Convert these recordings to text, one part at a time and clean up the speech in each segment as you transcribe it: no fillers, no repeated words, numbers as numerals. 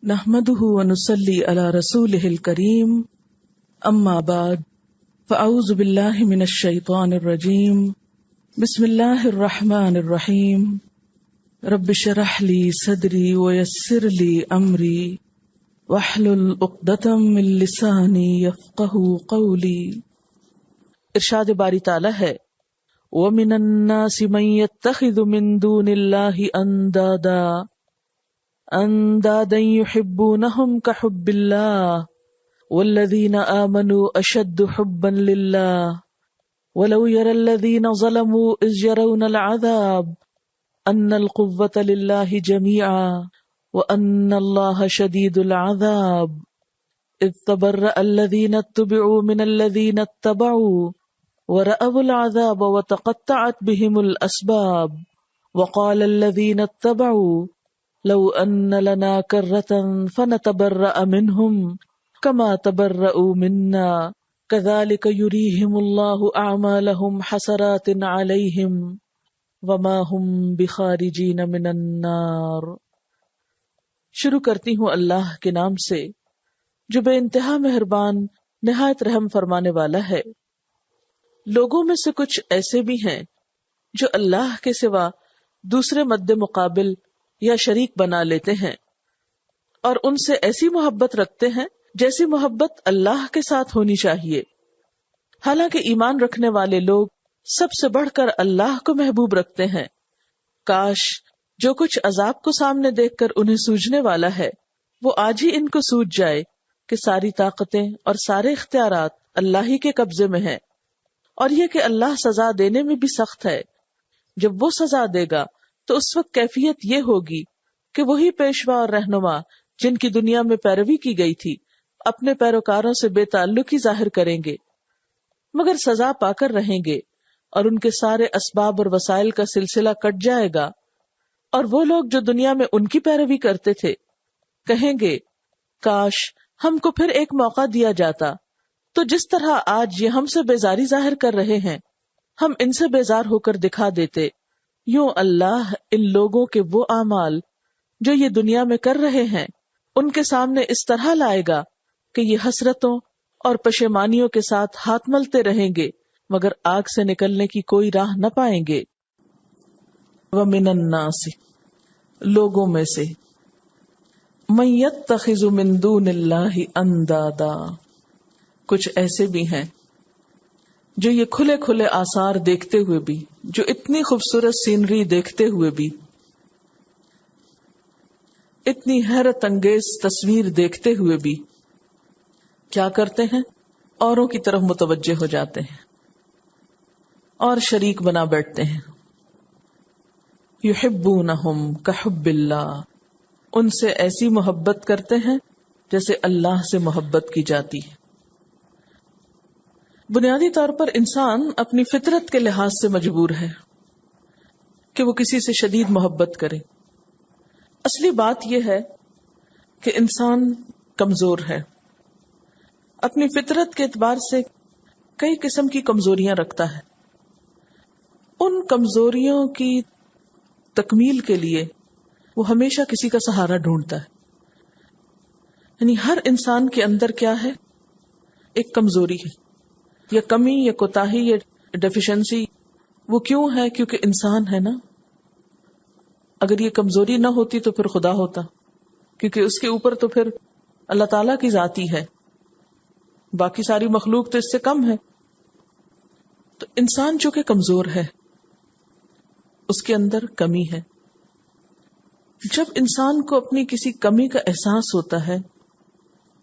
نحمده ونصلي على رسوله الكريم اما بعد فاعوذ بالله من الشيطان الرجيم بسم الله الرحمن الرحيم رب اشرح لي صدري ويسر لي امري واحلل عقدة من لساني يفقهوا قولي۔ ارشاد باری تعالی ہے وَمِنَ النَّاسِ مَن يَتَّخِذُ مِن دُونِ اللَّهِ أَندَادًا يُحِبُّونَهُمْ كَحُبِّ اللَّهِ وَالَّذِينَ آمَنُوا أَشَدُّ حُبًّا لِلَّهِ وَلَوْ يَرَى الَّذِينَ ظَلَمُوا إِذْ يَرَوْنَ الْعَذَابَ أَنَّ الْقُوَّةَ لِلَّهِ جَمِيعًا وَأَنَّ اللَّهَ شَدِيدُ الْعَذَابِ إِذْ تَبَرَّأَ الَّذِينَ اتُّبِعُوا مِنَ الَّذِينَ اتَّبَعُوا وَرَأَوُا الْعَذَابَ وَتَقَطَّعَتْ بِهِمُ الْأَسْبَابُ وَقَالَ الَّذِينَ اتَّبَعُوا لَوْ أَنَّ لَنَا كَرَّةً فَنَتَبَرَّأَ مِنْهُمْ كَمَا تَبَرَّؤُوا مِنَّا كَذَلِكَ يُرِيهِمُ اللَّهُ أَعْمَالَهُمْ حَسَرَاتٍ عَلَيْهِمْ وَمَا هُمْ بِخَارِجِينَ مِنَ النَّارِ۔ شروع کرتی ہوں اللہ کے نام سے جو بے انتہا مہربان نہایت رحم فرمانے والا ہے۔ لوگوں میں سے کچھ ایسے بھی ہیں جو اللہ کے سوا دوسرے مد مقابل یا شریک بنا لیتے ہیں اور ان سے ایسی محبت رکھتے ہیں جیسی محبت اللہ کے ساتھ ہونی چاہیے، حالانکہ ایمان رکھنے والے لوگ سب سے بڑھ کر اللہ کو محبوب رکھتے ہیں۔ کاش جو کچھ عذاب کو سامنے دیکھ کر انہیں سوجنے والا ہے وہ آج ہی ان کو سوج جائے کہ ساری طاقتیں اور سارے اختیارات اللہ ہی کے قبضے میں ہیں، اور یہ کہ اللہ سزا دینے میں بھی سخت ہے۔ جب وہ سزا دے گا تو اس وقت کیفیت یہ ہوگی کہ وہی پیشوا اور رہنما جن کی دنیا میں پیروی کی گئی تھی اپنے پیروکاروں سے بے تعلقی ظاہر کریں گے، مگر سزا پا کر رہیں گے اور ان کے سارے اسباب اور وسائل کا سلسلہ کٹ جائے گا، اور وہ لوگ جو دنیا میں ان کی پیروی کرتے تھے کہیں گے کاش ہم کو پھر ایک موقع دیا جاتا تو جس طرح آج یہ ہم سے بیزاری ظاہر کر رہے ہیں ہم ان سے بیزار ہو کر دکھا دیتے۔ یوں اللہ ان لوگوں کے وہ اعمال جو یہ دنیا میں کر رہے ہیں ان کے سامنے اس طرح لائے گا کہ یہ حسرتوں اور پشیمانیوں کے ساتھ ہاتھ ملتے رہیں گے مگر آگ سے نکلنے کی کوئی راہ نہ پائیں گے۔ وَمِنَ النَّاسِ لوگوں میں سے مَن يَتَّخِذُ مِن دُونِ اللَّهِ أَندَادًا کچھ ایسے بھی ہیں جو یہ کھلے کھلے آثار دیکھتے ہوئے بھی، جو اتنی خوبصورت سینری دیکھتے ہوئے بھی، اتنی حیرت انگیز تصویر دیکھتے ہوئے بھی کیا کرتے ہیں؟ اوروں کی طرف متوجہ ہو جاتے ہیں اور شریک بنا بیٹھتے ہیں۔ یحبونہم کحب اللہ ان سے ایسی محبت کرتے ہیں جیسے اللہ سے محبت کی جاتی ہے۔ بنیادی طور پر انسان اپنی فطرت کے لحاظ سے مجبور ہے کہ وہ کسی سے شدید محبت کرے۔ اصلی بات یہ ہے کہ انسان کمزور ہے، اپنی فطرت کے اعتبار سے کئی قسم کی کمزوریاں رکھتا ہے۔ ان کمزوریوں کی تکمیل کے لیے وہ ہمیشہ کسی کا سہارا ڈھونڈتا ہے۔ یعنی ہر انسان کے اندر کیا ہے؟ ایک کمزوری ہے یا کمی یا کوتاہی یا ڈیفیشنسی۔ وہ کیوں ہے؟ کیونکہ انسان ہے نا۔ اگر یہ کمزوری نہ ہوتی تو پھر خدا ہوتا، کیونکہ اس کے اوپر تو پھر اللہ تعالیٰ کی ذات ہی ہے، باقی ساری مخلوق تو اس سے کم ہے۔ تو انسان جو کہ کمزور ہے اس کے اندر کمی ہے۔ جب انسان کو اپنی کسی کمی کا احساس ہوتا ہے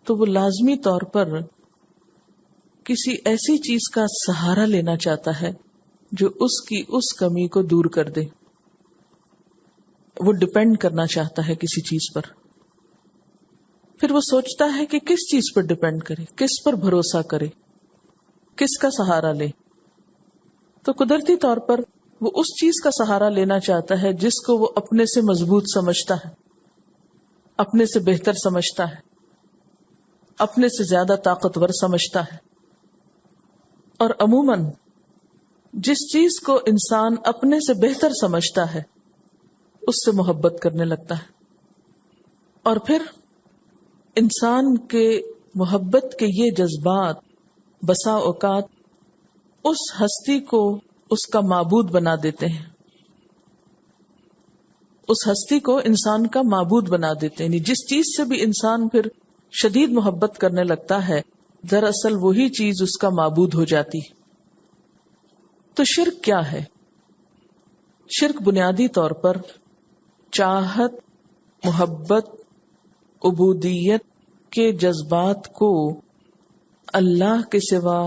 تو وہ لازمی طور پر کسی ایسی چیز کا سہارا لینا چاہتا ہے جو اس کی اس کمی کو دور کر دے۔ وہ ڈپینڈ کرنا چاہتا ہے کسی چیز پر، پھر وہ سوچتا ہے کہ کس چیز پر ڈپینڈ کرے، کس پر بھروسہ کرے، کس کا سہارا لے۔ تو قدرتی طور پر وہ اس چیز کا سہارا لینا چاہتا ہے جس کو وہ اپنے سے مضبوط سمجھتا ہے، اپنے سے بہتر سمجھتا ہے، اپنے سے زیادہ طاقتور سمجھتا ہے۔ اور عموماً جس چیز کو انسان اپنے سے بہتر سمجھتا ہے اس سے محبت کرنے لگتا ہے، اور پھر انسان کے محبت کے یہ جذبات بسا اوقات اس ہستی کو اس کا معبود بنا دیتے ہیں، اس ہستی کو انسان کا معبود بنا دیتے ہیں. جس چیز سے بھی انسان پھر شدید محبت کرنے لگتا ہے دراصل وہی چیز اس کا معبود ہو جاتی. تو شرک کیا ہے؟ شرک بنیادی طور پر چاہت، محبت، عبودیت کے جذبات کو اللہ کے سوا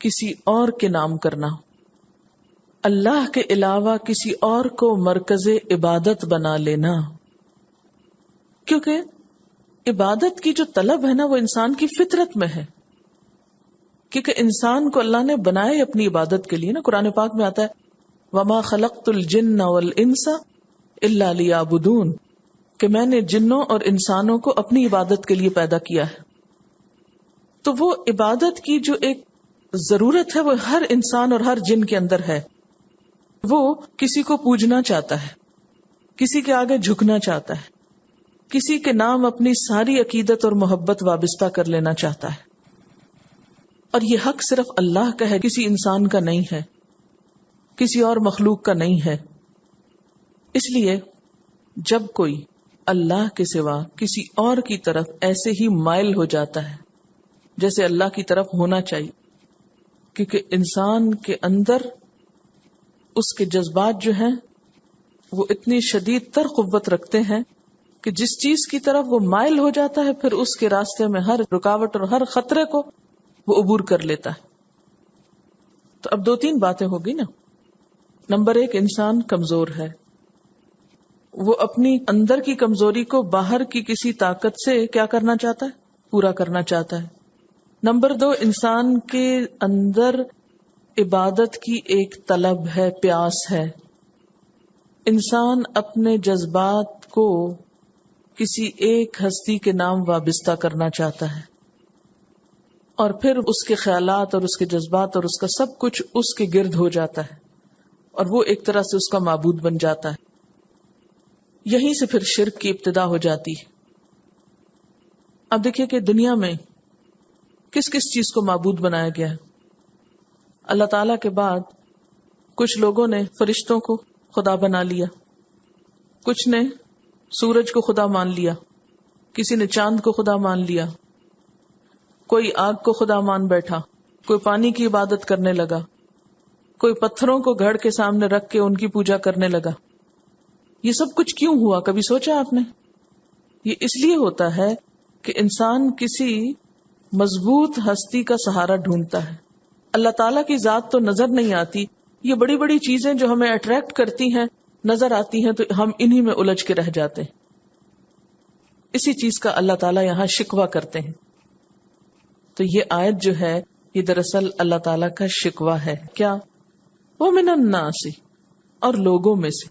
کسی اور کے نام کرنا، اللہ کے علاوہ کسی اور کو مرکز عبادت بنا لینا. کیونکہ عبادت کی جو طلب ہے نا وہ انسان کی فطرت میں ہے، کیونکہ انسان کو اللہ نے بنائے اپنی عبادت کے لیے نا. قرآن پاک میں آتا ہے وَمَا خَلَقْتُ الْجِنَّ وَالْإِنسَ إِلَّا لِيَعْبُدُونَ، کہ میں نے جنوں اور انسانوں کو اپنی عبادت کے لیے پیدا کیا ہے. تو وہ عبادت کی جو ایک ضرورت ہے وہ ہر انسان اور ہر جن کے اندر ہے. وہ کسی کو پوجنا چاہتا ہے، کسی کے آگے جھکنا چاہتا ہے، کسی کے نام اپنی ساری عقیدت اور محبت وابستہ کر لینا چاہتا ہے. اور یہ حق صرف اللہ کا ہے، کسی انسان کا نہیں ہے، کسی اور مخلوق کا نہیں ہے. اس لیے جب کوئی اللہ کے سوا کسی اور کی طرف ایسے ہی مائل ہو جاتا ہے جیسے اللہ کی طرف ہونا چاہیے، کیونکہ انسان کے اندر اس کے جذبات جو ہیں وہ اتنی شدید تر قوت رکھتے ہیں کہ جس چیز کی طرف وہ مائل ہو جاتا ہے پھر اس کے راستے میں ہر رکاوٹ اور ہر خطرے کو وہ عبور کر لیتا ہے. تو اب 2-3 باتیں ہوگی نا. نمبر 1، انسان کمزور ہے، وہ اپنی اندر کی کمزوری کو باہر کی کسی طاقت سے کیا کرنا چاہتا ہے؟ پورا کرنا چاہتا ہے. نمبر 2، انسان کے اندر عبادت کی ایک طلب ہے، پیاس ہے. انسان اپنے جذبات کو کسی ایک ہستی کے نام وابستہ کرنا چاہتا ہے، اور پھر اس کے خیالات اور اس کے جذبات اور اس کا سب کچھ اس کے گرد ہو جاتا ہے، اور وہ ایک طرح سے اس کا معبود بن جاتا ہے. یہیں سے پھر شرک کی ابتدا ہو جاتی ہے. اب دیکھیے کہ دنیا میں کس کس چیز کو معبود بنایا گیا ہے. اللہ تعالی کے بعد کچھ لوگوں نے فرشتوں کو خدا بنا لیا، کچھ نے سورج کو خدا مان لیا، کسی نے چاند کو خدا مان لیا، کوئی آگ کو خدا مان بیٹھا، کوئی پانی کی عبادت کرنے لگا، کوئی پتھروں کو گھڑ کے سامنے رکھ کے ان کی پوجا کرنے لگا. یہ سب کچھ کیوں ہوا؟ کبھی سوچا آپ نے؟ یہ اس لیے ہوتا ہے کہ انسان کسی مضبوط ہستی کا سہارا ڈھونڈتا ہے. اللہ تعالیٰ کی ذات تو نظر نہیں آتی، یہ بڑی بڑی چیزیں جو ہمیں اٹریکٹ کرتی ہیں نظر آتی ہیں تو ہم انہی میں الجھ کے رہ جاتے ہیں. اسی چیز کا اللہ تعالیٰ یہاں شکوہ کرتے ہیں. تو یہ آیت جو ہے یہ دراصل اللہ تعالیٰ کا شکوہ ہے. کیا؟ وَمِنَ النَّاسِ، اور لوگوں میں سے،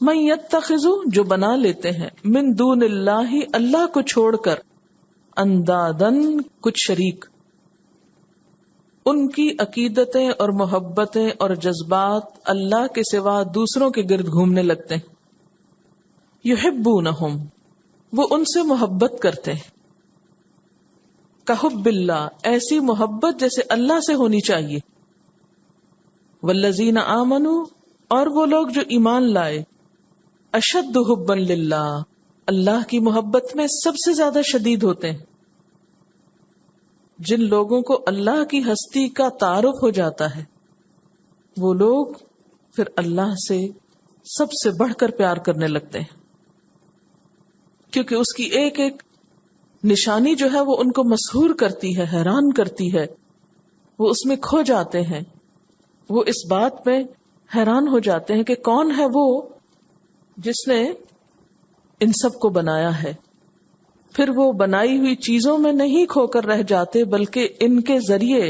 مَن يَتَّخِذُ، جو بنا لیتے ہیں، من دون اللہ، اللہ کو چھوڑ کر، اندادن، کچھ شریک. ان کی عقیدتیں اور محبتیں اور جذبات اللہ کے سوا دوسروں کے گرد گھومنے لگتے ہیں. یحبونہم، وہ ان سے محبت کرتے ہیں. کحب اللہ، ایسی محبت جیسے اللہ سے ہونی چاہیے. والذین آمنوا، اور وہ لوگ جو ایمان لائے، اشد حبا للہ، اللہ کی محبت میں سب سے زیادہ شدید ہوتے ہیں. جن لوگوں کو اللہ کی ہستی کا تعارف ہو جاتا ہے وہ لوگ پھر اللہ سے سب سے بڑھ کر پیار کرنے لگتے ہیں، کیونکہ اس کی ایک ایک نشانی جو ہے وہ ان کو مسحور کرتی ہے، حیران کرتی ہے. وہ اس میں کھو جاتے ہیں، وہ اس بات پہ حیران ہو جاتے ہیں کہ کون ہے وہ جس نے ان سب کو بنایا ہے. پھر وہ بنائی ہوئی چیزوں میں نہیں کھو کر رہ جاتے بلکہ ان کے ذریعے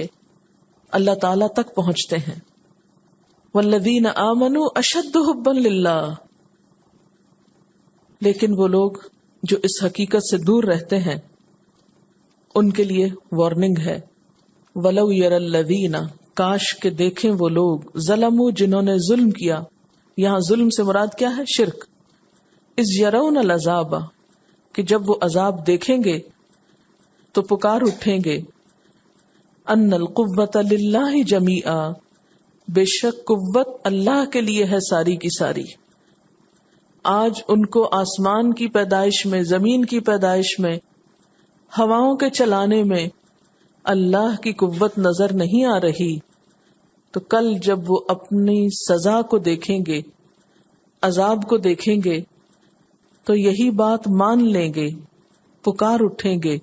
اللہ تعالی تک پہنچتے ہیں. والذین آمنوا اشد حبا للہ، لیکن وہ لوگ جو اس حقیقت سے دور رہتے ہیں ان کے لیے وارننگ ہے. ولو یری الذین، کاش کہ دیکھیں وہ لوگ، ظلموا، جنہوں نے ظلم کیا. یہاں ظلم سے مراد کیا ہے؟ شرک. اذ یرون العذاب، کہ جب وہ عذاب دیکھیں گے تو پکار اٹھیں گے ان القوت للہ جمیعا، بے شک قوت اللہ کے لیے ہے ساری کی ساری. آج ان کو آسمان کی پیدائش میں، زمین کی پیدائش میں، ہواؤں کے چلانے میں اللہ کی قوت نظر نہیں آ رہی، تو کل جب وہ اپنی سزا کو دیکھیں گے، عذاب کو دیکھیں گے، تو یہی بات مان لیں گے، پکار اٹھیں گے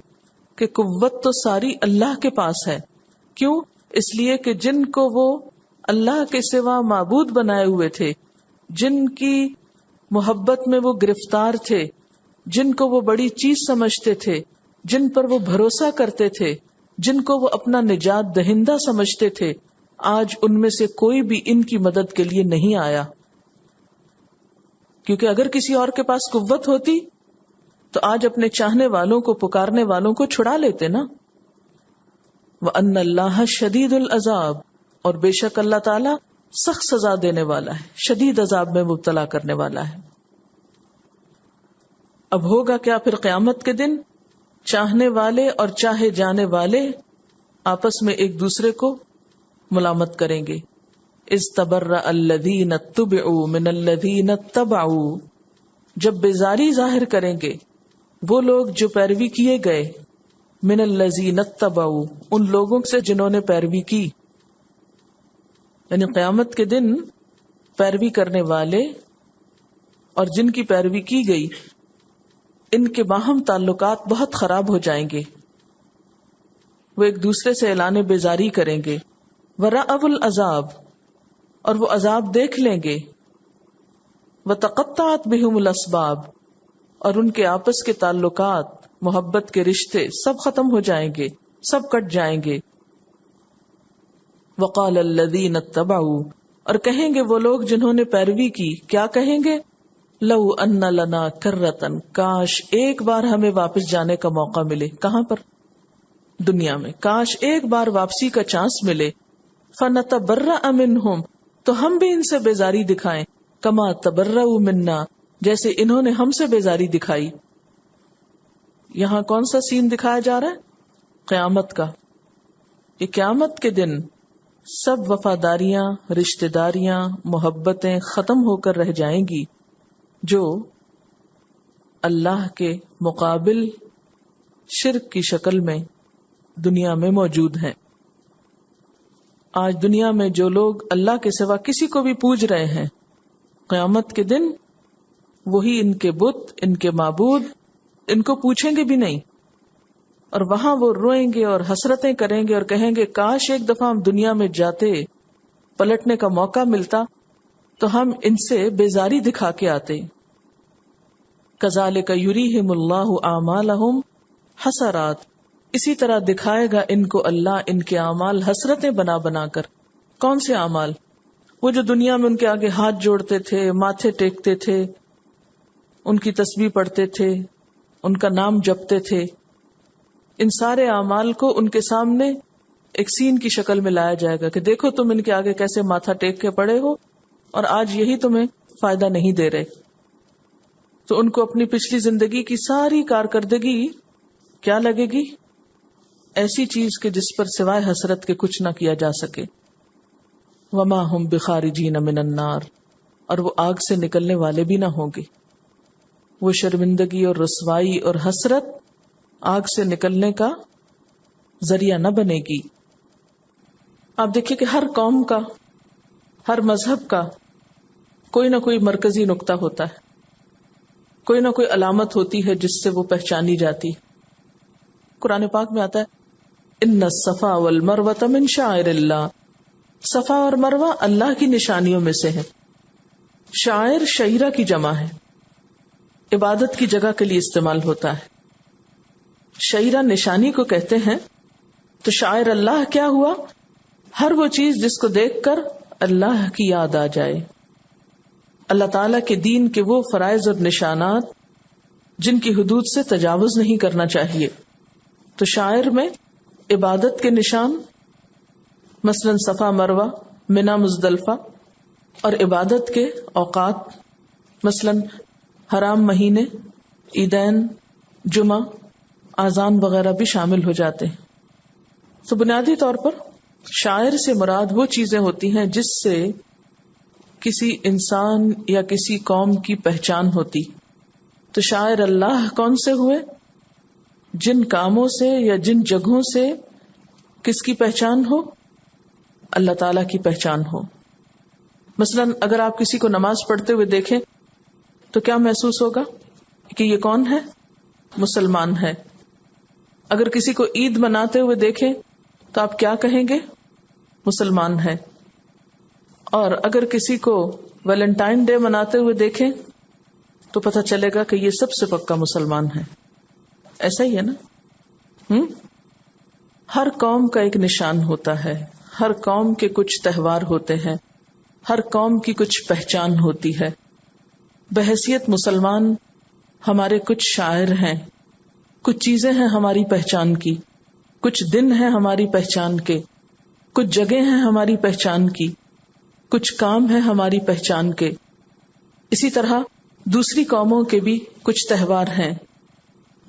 کہ قوت تو ساری اللہ کے پاس ہے. کیوں؟ اس لیے کہ جن کو وہ اللہ کے سوا معبود بنائے ہوئے تھے، جن کی محبت میں وہ گرفتار تھے، جن کو وہ بڑی چیز سمجھتے تھے، جن پر وہ بھروسہ کرتے تھے، جن کو وہ اپنا نجات دہندہ سمجھتے تھے، آج ان میں سے کوئی بھی ان کی مدد کے لیے نہیں آیا. کیونکہ اگر کسی اور کے پاس قوت ہوتی تو آج اپنے چاہنے والوں کو، پکارنے والوں کو چھڑا لیتے نا. وَأَنَّ اللَّهَ شَدِيدُ الْعَذَابِ، اور بے شک اللہ تعالی سخت سزا دینے والا ہے، شدید عذاب میں مبتلا کرنے والا ہے. اب ہوگا کیا پھر قیامت کے دن؟ چاہنے والے اور چاہے جانے والے آپس میں ایک دوسرے کو ملامت کریں گے. اذ تبرأ الذین اتبعوا من الذین اتبعوا، جب بیزاری ظاہر کریں گے وہ لوگ جو پیروی کیے گئے، من الذین اتبعوا، ان لوگوں سے جنہوں نے پیروی کی. یعنی قیامت کے دن پیروی کرنے والے اور جن کی پیروی کی گئی، ان کے باہم تعلقات بہت خراب ہو جائیں گے. وہ ایک دوسرے سے اعلان بیزاری کریں گے. وَرَأَوُا الْعَذَابَ، اور وہ عذاب دیکھ لیں گے. وَتَقَطَّعَتْ بِهُمُ الْأَسْبَابُ، اور ان کے آپس کے تعلقات، محبت کے رشتے سب ختم ہو جائیں گے، سب کٹ جائیں گے. وَقَالَ الَّذِينَ اتَّبَعُوا، اور کہیں گے وہ لوگ جنہوں نے پیروی کی، کیا کہیں گے؟ لَوْ أَنَّ لَنَا كَرَّةً، کاش ایک بار ہمیں واپس جانے کا موقع ملے. کہاں پر؟ دنیا میں. کاش ایک بار واپسی کا چانس ملے. فَنَتَبَرَّأَ مِنْهُمْ، تو ہم بھی ان سے بیزاری دکھائیں. کما تبرؤوا منا، جیسے انہوں نے ہم سے بیزاری دکھائی. یہاں کون سا سین دکھایا جا رہا ہے؟ قیامت کا. یہ قیامت کے دن سب وفاداریاں، رشتہ داریاں، محبتیں ختم ہو کر رہ جائیں گی جو اللہ کے مقابل شرک کی شکل میں دنیا میں موجود ہیں. آج دنیا میں جو لوگ اللہ کے سوا کسی کو بھی پوج رہے ہیں، قیامت کے دن وہی ان کے بت، ان کے معبود ان کو پوچھیں گے بھی نہیں، اور وہاں وہ روئیں گے اور حسرتیں کریں گے اور کہیں گے کاش ایک دفعہ ہم دنیا میں جاتے، پلٹنے کا موقع ملتا تو ہم ان سے بیزاری دکھا کے آتے. کذالک یریہم اللہ اعمالہم حسرات، اسی طرح دکھائے گا ان کو اللہ ان کے اعمال حسرتیں بنا بنا کر. کون سے اعمال؟ وہ جو دنیا میں ان کے آگے ہاتھ جوڑتے تھے، ماتھے ٹیکتے تھے، ان کی تسبیح پڑھتے تھے، ان کا نام جپتے تھے. ان سارے اعمال کو ان کے سامنے ایک سین کی شکل میں لایا جائے گا کہ دیکھو تم ان کے آگے کیسے ماتھا ٹیک کے پڑے ہو اور آج یہی تمہیں فائدہ نہیں دے رہے. تو ان کو اپنی پچھلی زندگی کی ساری کارکردگی کیا لگے گی؟ ایسی چیز کے جس پر سوائے حسرت کے کچھ نہ کیا جا سکے. وما ہم بخارجین من النار، اور وہ آگ سے نکلنے والے بھی نہ ہوں گے. وہ شرمندگی اور رسوائی اور حسرت آگ سے نکلنے کا ذریعہ نہ بنے گی. آپ دیکھیں کہ ہر قوم کا، ہر مذہب کا کوئی نہ کوئی مرکزی نقطہ ہوتا ہے، کوئی نہ کوئی علامت ہوتی ہے جس سے وہ پہچانی جاتی. قرآن پاک میں آتا ہے ان الصفا والمروۃ من شعائر اللہ، صفا اور مروہ اللہ کی نشانیوں میں سے ہے. شاعر شعیرہ کی جمع ہے، عبادت کی جگہ کے لیے استعمال ہوتا ہے. شعیرہ نشانی کو کہتے ہیں. تو شاعر اللہ کیا ہوا؟ ہر وہ چیز جس کو دیکھ کر اللہ کی یاد آ جائے، اللہ تعالی کے دین کے وہ فرائض اور نشانات جن کی حدود سے تجاوز نہیں کرنا چاہیے. تو شاعر میں عبادت کے نشان، مثلا صفا مروہ، منا مزدلفہ، اور عبادت کے اوقات، مثلا حرام مہینے، عیدین، جمعہ، آذان وغیرہ بھی شامل ہو جاتے ہیں۔ تو بنیادی طور پر شاعر سے مراد وہ چیزیں ہوتی ہیں جس سے کسی انسان یا کسی قوم کی پہچان ہوتی۔ تو شاعر اللہ کون سے ہوئے؟ جن کاموں سے یا جن جگہوں سے کس کی پہچان ہو؟ اللہ تعالی کی پہچان ہو۔ مثلا اگر آپ کسی کو نماز پڑھتے ہوئے دیکھیں تو کیا محسوس ہوگا کہ یہ کون ہے؟ مسلمان ہے۔ اگر کسی کو عید مناتے ہوئے دیکھیں تو آپ کیا کہیں گے؟ مسلمان ہے۔ اور اگر کسی کو ویلنٹائن ڈے مناتے ہوئے دیکھیں تو پتہ چلے گا کہ یہ سب سے پکا مسلمان ہے۔ ایسا ہی ہے نا؟ ہر قوم کا ایک نشان ہوتا ہے، ہر قوم کے کچھ تہوار ہوتے ہیں، ہر قوم کی کچھ پہچان ہوتی ہے۔ بحیثیت مسلمان ہمارے کچھ شاعر ہیں، کچھ چیزیں ہیں ہماری پہچان کی، کچھ دن ہیں ہماری پہچان کے، کچھ جگہیں ہیں ہماری پہچان کی، کچھ کام ہیں ہماری پہچان کے۔ اسی طرح دوسری قوموں کے بھی کچھ تہوار ہیں،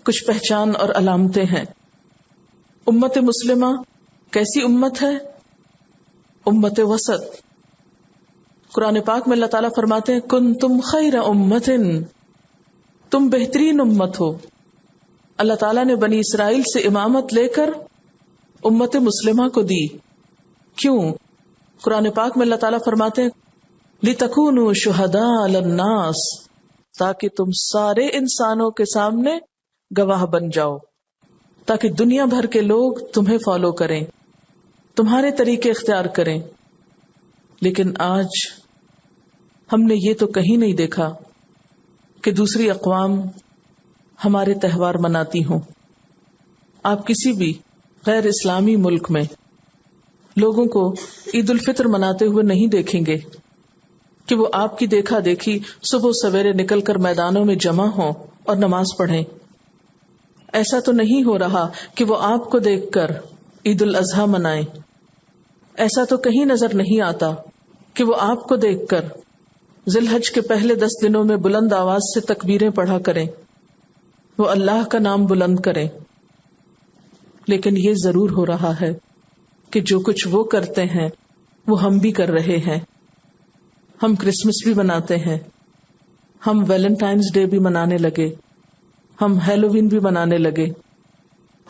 کچھ پہچان اور علامتیں ہیں۔ امت مسلمہ کیسی امت ہے؟ امت وسط۔ قرآن پاک میں اللہ تعالیٰ فرماتے ہیں کنتم خیر امت، تم بہترین امت ہو۔ اللہ تعالیٰ نے بنی اسرائیل سے امامت لے کر امت مسلمہ کو دی۔ کیوں؟ قرآن پاک میں اللہ تعالیٰ فرماتے ہیں لِتَكُونُوا شُهَدَاءَ عَلَى النَّاسِ، تاکہ تم سارے انسانوں کے سامنے گواہ بن جاؤ، تاکہ دنیا بھر کے لوگ تمہیں فالو کریں، تمہارے طریقے اختیار کریں۔ لیکن آج ہم نے یہ تو کہیں نہیں دیکھا کہ دوسری اقوام ہمارے تہوار مناتی ہوں۔ آپ کسی بھی غیر اسلامی ملک میں لوگوں کو عید الفطر مناتے ہوئے نہیں دیکھیں گے کہ وہ آپ کی دیکھا دیکھی صبح سویرے نکل کر میدانوں میں جمع ہوں اور نماز پڑھیں۔ ایسا تو نہیں ہو رہا کہ وہ آپ کو دیکھ کر عید الاضحیٰ منائیں۔ ایسا تو کہیں نظر نہیں آتا کہ وہ آپ کو دیکھ کر ذی الحج کے پہلے 10 دنوں میں بلند آواز سے تکبیریں پڑھا کریں، وہ اللہ کا نام بلند کریں۔ لیکن یہ ضرور ہو رہا ہے کہ جو کچھ وہ کرتے ہیں وہ ہم بھی کر رہے ہیں۔ ہم کرسمس بھی مناتے ہیں، ہم ویلنٹائنز ڈے بھی منانے لگے، ہم ہیلووین بھی منانے لگے،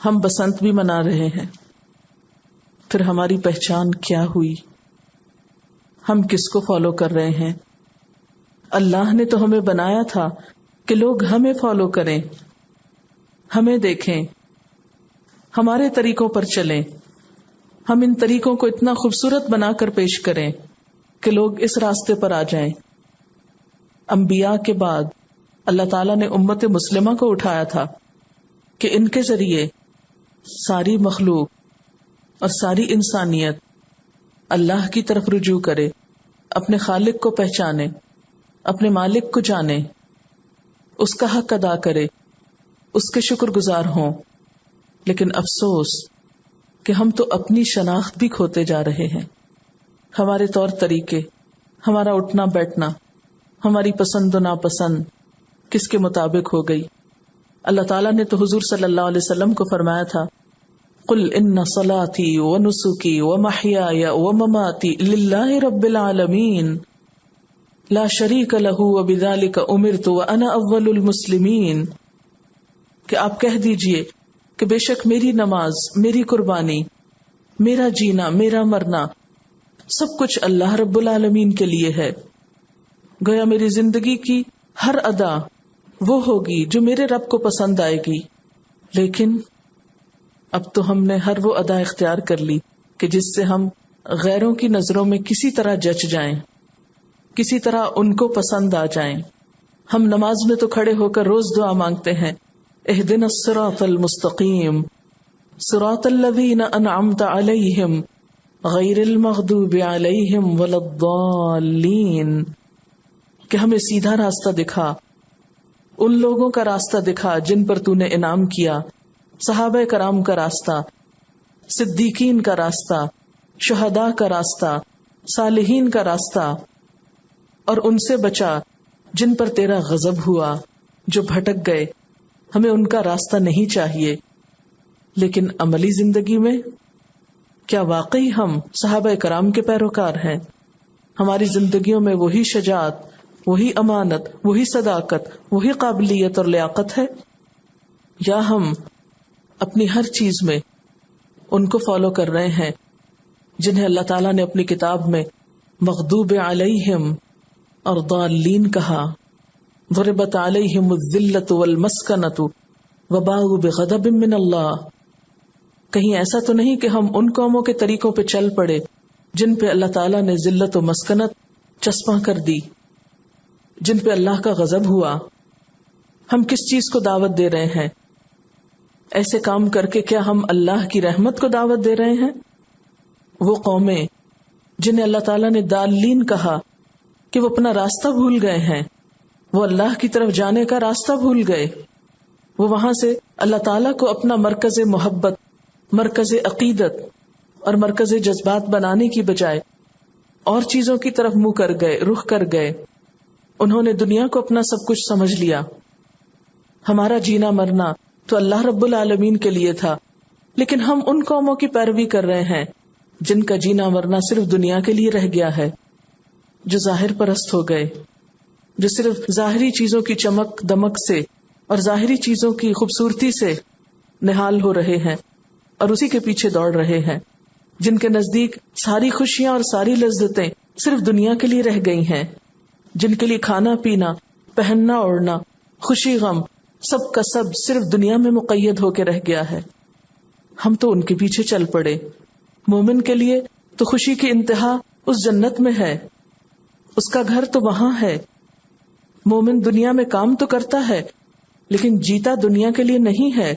ہم بسنت بھی منا رہے ہیں۔ پھر ہماری پہچان کیا ہوئی؟ ہم کس کو فالو کر رہے ہیں؟ اللہ نے تو ہمیں بنایا تھا کہ لوگ ہمیں فالو کریں، ہمیں دیکھیں، ہمارے طریقوں پر چلیں، ہم ان طریقوں کو اتنا خوبصورت بنا کر پیش کریں کہ لوگ اس راستے پر آ جائیں۔ انبیاء کے بعد اللہ تعالیٰ نے امت مسلمہ کو اٹھایا تھا کہ ان کے ذریعے ساری مخلوق اور ساری انسانیت اللہ کی طرف رجوع کرے، اپنے خالق کو پہچانے، اپنے مالک کو جانے، اس کا حق ادا کرے، اس کے شکر گزار ہوں۔ لیکن افسوس کہ ہم تو اپنی شناخت بھی کھوتے جا رہے ہیں۔ ہمارے طور طریقے، ہمارا اٹھنا بیٹھنا، ہماری پسند و ناپسند کس کے مطابق ہو گئی؟ اللہ تعالیٰ نے تو حضور صلی اللہ علیہ وسلم کو فرمایا تھا قل ان صلاتي ونسكي ومحياي ومماتي لله رب العالمین لا شریک له وبذلك امرت وانا اول المسلمین، کہ آپ کہہ دیجئے کہ بے شک میری نماز، میری قربانی، میرا جینا، میرا مرنا سب کچھ اللہ رب العالمین کے لیے ہے۔ گویا میری زندگی کی ہر ادا وہ ہوگی جو میرے رب کو پسند آئے گی۔ لیکن اب تو ہم نے ہر وہ ادا اختیار کر لی کہ جس سے ہم غیروں کی نظروں میں کسی طرح جچ جائیں، کسی طرح ان کو پسند آ جائیں۔ ہم نماز میں تو کھڑے ہو کر روز دعا مانگتے ہیں اہدنا الصراط المستقیم صراط الذین انعمت علیہم غیر المغضوب علیہم ولا الضالین، کہ ہمیں سیدھا راستہ دکھا، ان لوگوں کا راستہ دکھا جن پر تو نے انعام کیا، صحابہ کرام کا راستہ، صدیقین کا راستہ، شہداء کا راستہ، صالحین کا راستہ، اور ان سے بچا جن پر تیرا غضب ہوا، جو بھٹک گئے، ہمیں ان کا راستہ نہیں چاہیے. لیکن عملی زندگی میں کیا واقعی ہم صحابہ کرام کے پیروکار ہیں؟ ہماری زندگیوں میں وہی شجاعت، وہی امانت، وہی صداقت، وہی قابلیت اور لیاقت ہے، یا ہم اپنی ہر چیز میں ان کو فالو کر رہے ہیں جنہیں اللہ تعالیٰ نے اپنی کتاب میں مغضوب علیہم اور ضالین کہا؟ ضربت علیہم الذلۃ والمسکنۃ وباؤوا بغضب من اللہ. کہیں ایسا تو نہیں کہ ہم ان قوموں کے طریقوں پہ چل پڑے جن پہ اللہ تعالیٰ نے ذلت و مسکنت چسپاں کر دی، جن پہ اللہ کا غضب ہوا. ہم کس چیز کو دعوت دے رہے ہیں؟ ایسے کام کر کے کیا ہم اللہ کی رحمت کو دعوت دے رہے ہیں؟ وہ قومیں جنہیں اللہ تعالیٰ نے ضالین کہا کہ وہ اپنا راستہ بھول گئے ہیں، وہ اللہ کی طرف جانے کا راستہ بھول گئے، وہ وہاں سے اللہ تعالیٰ کو اپنا مرکز محبت، مرکز عقیدت اور مرکز جذبات بنانے کی بجائے اور چیزوں کی طرف منہ کر گئے، رخ کر گئے. انہوں نے دنیا کو اپنا سب کچھ سمجھ لیا. ہمارا جینا مرنا تو اللہ رب العالمین کے لیے تھا، لیکن ہم ان قوموں کی پیروی کر رہے ہیں جن کا جینا مرنا صرف دنیا کے لیے رہ گیا ہے، جو ظاہر پرست ہو گئے، جو صرف ظاہری چیزوں کی چمک دمک سے اور ظاہری چیزوں کی خوبصورتی سے نہال ہو رہے ہیں اور اسی کے پیچھے دوڑ رہے ہیں، جن کے نزدیک ساری خوشیاں اور ساری لذتیں صرف دنیا کے لیے رہ گئی ہیں، جن کے لیے کھانا پینا، پہننا اوڑھنا، خوشی غم سب کا سب صرف دنیا میں مقید ہو کے رہ گیا ہے. ہم تو ان کے پیچھے چل پڑے. مومن کے لیے تو خوشی کی انتہا اس جنت میں ہے، اس کا گھر تو وہاں ہے. مومن دنیا میں کام تو کرتا ہے لیکن جیتا دنیا کے لیے نہیں ہے.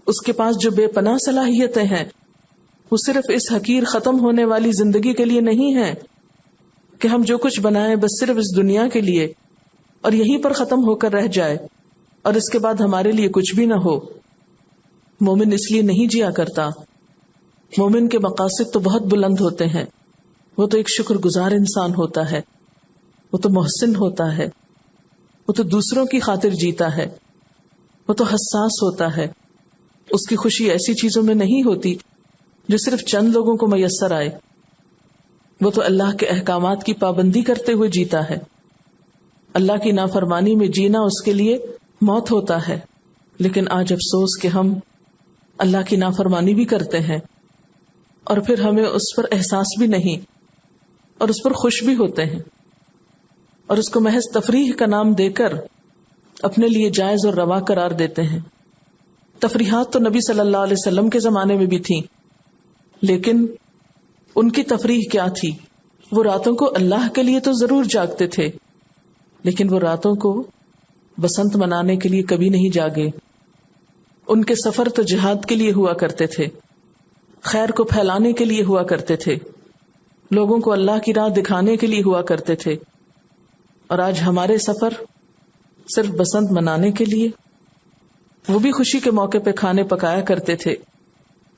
اس کے پاس جو بے پناہ صلاحیتیں ہیں وہ صرف اس حقیر ختم ہونے والی زندگی کے لیے نہیں ہے کہ ہم جو کچھ بنائیں بس صرف اس دنیا کے لیے اور یہیں پر ختم ہو کر رہ جائے اور اس کے بعد ہمارے لیے کچھ بھی نہ ہو. مومن اس لیے نہیں جیا کرتا. مومن کے مقاصد تو بہت بلند ہوتے ہیں. وہ تو ایک شکر گزار انسان ہوتا ہے، وہ تو محسن ہوتا ہے، وہ تو دوسروں کی خاطر جیتا ہے، وہ تو حساس ہوتا ہے. اس کی خوشی ایسی چیزوں میں نہیں ہوتی جو صرف چند لوگوں کو میسر آئے. وہ تو اللہ کے احکامات کی پابندی کرتے ہوئے جیتا ہے. اللہ کی نافرمانی میں جینا اس کے لیے موت ہوتا ہے. لیکن آج افسوس کہ ہم اللہ کی نافرمانی بھی کرتے ہیں اور پھر ہمیں اس پر احساس بھی نہیں اور اس پر خوش بھی ہوتے ہیں اور اس کو محض تفریح کا نام دے کر اپنے لیے جائز اور روا قرار دیتے ہیں. تفریحات تو نبی صلی اللہ علیہ وسلم کے زمانے میں بھی تھیں، لیکن ان کی تفریح کیا تھی؟ وہ راتوں کو اللہ کے لیے تو ضرور جاگتے تھے، لیکن وہ راتوں کو بسنت منانے کے لیے کبھی نہیں جاگے. ان کے سفر تو جہاد کے لیے ہوا کرتے تھے، خیر کو پھیلانے کے لیے ہوا کرتے تھے، لوگوں کو اللہ کی راہ دکھانے کے لیے ہوا کرتے تھے. اور آج ہمارے سفر صرف بسنت منانے کے لیے. وہ بھی خوشی کے موقع پہ کھانے پکایا کرتے تھے،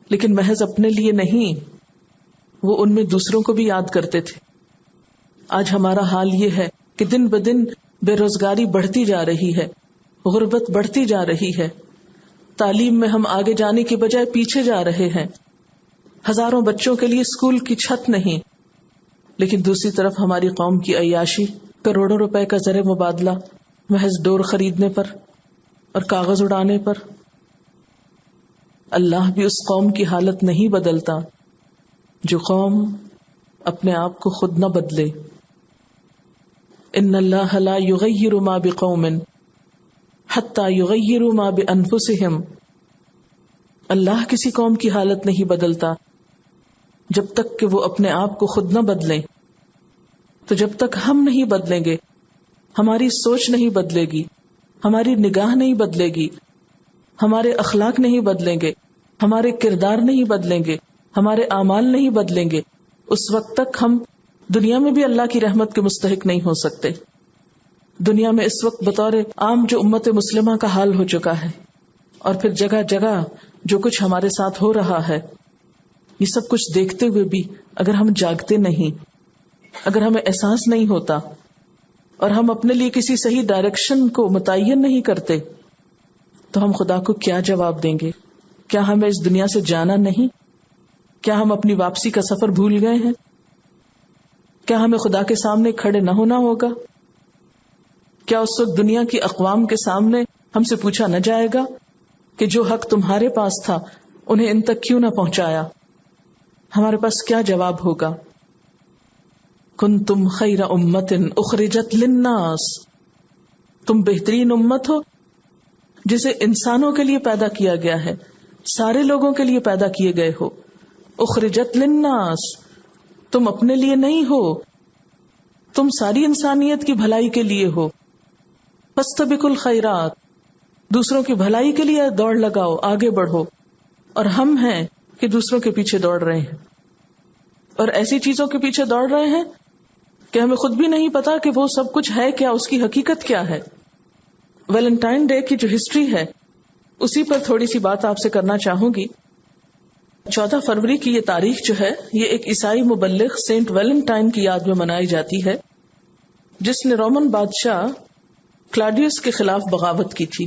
لیکن محض اپنے لیے نہیں، وہ ان میں دوسروں کو بھی یاد کرتے تھے. آج ہمارا حال یہ ہے کہ دن بدن بے روزگاری بڑھتی جا رہی ہے، غربت بڑھتی جا رہی ہے، تعلیم میں ہم آگے جانے کی بجائے پیچھے جا رہے ہیں. ہزاروں بچوں کے لیے اسکول کی چھت نہیں، لیکن دوسری طرف ہماری قوم کی عیاشی، کروڑوں روپے کا زر مبادلہ محض ڈور خریدنے پر اور کاغذ اڑانے پر. اللہ بھی اس قوم کی حالت نہیں بدلتا جو قوم اپنے آپ کو خود نہ بدلے. ان اللہ لا یغیر ما بقوم حتی یغیروا ما بانفسہم. اللہ کسی قوم کی حالت نہیں بدلتا جب تک کہ وہ اپنے آپ کو خود نہ بدلیں. تو جب تک ہم نہیں بدلیں گے، ہماری سوچ نہیں بدلے گی، ہماری نگاہ نہیں بدلے گی، ہمارے اخلاق نہیں بدلیں گے، ہمارے کردار نہیں بدلیں گے، ہمارے اعمال نہیں بدلیں گے، اس وقت تک ہم دنیا میں بھی اللہ کی رحمت کے مستحق نہیں ہو سکتے. دنیا میں اس وقت بطور عام جو امت مسلمہ کا حال ہو چکا ہے، اور پھر جگہ جگہ جو کچھ ہمارے ساتھ ہو رہا ہے، یہ سب کچھ دیکھتے ہوئے بھی اگر ہم جاگتے نہیں، اگر ہمیں احساس نہیں ہوتا اور ہم اپنے لیے کسی صحیح ڈائریکشن کو متعین نہیں کرتے تو ہم خدا کو کیا جواب دیں گے؟ کیا ہمیں اس دنیا سے جانا نہیں؟ کیا ہم اپنی واپسی کا سفر بھول گئے ہیں؟ کیا ہمیں خدا کے سامنے کھڑے نہ ہونا ہوگا؟ کیا اس وقت دنیا کی اقوام کے سامنے ہم سے پوچھا نہ جائے گا کہ جو حق تمہارے پاس تھا انہیں ان تک کیوں نہ پہنچایا؟ ہمارے پاس کیا جواب ہوگا؟ کنتم خیر امت اخرجت للناس، تم بہترین امت ہو جسے انسانوں کے لیے پیدا کیا گیا ہے، سارے لوگوں کے لیے پیدا کیے گئے ہو. اخرجت للناس، تم اپنے لیے نہیں ہو، تم ساری انسانیت کی بھلائی کے لیے ہو. فاستبقوا الخیرات، دوسروں کی بھلائی کے لیے دوڑ لگاؤ، آگے بڑھو. اور ہم ہیں کہ دوسروں کے پیچھے دوڑ رہے ہیں، اور ایسی چیزوں کے پیچھے دوڑ رہے ہیں کہ ہمیں خود بھی نہیں پتا کہ وہ سب کچھ ہے کیا، اس کی حقیقت کیا ہے. ویلنٹائن ڈے کی جو ہسٹری ہے اسی پر تھوڑی سی بات آپ سے کرنا چاہوں گی. 14 فروری کی یہ تاریخ جو ہے یہ ایک عیسائی مبلغ سینٹ ویلنٹائن کی یاد میں منائی جاتی ہے، جس نے رومن بادشاہ کلاڈیوس کے خلاف بغاوت کی تھی،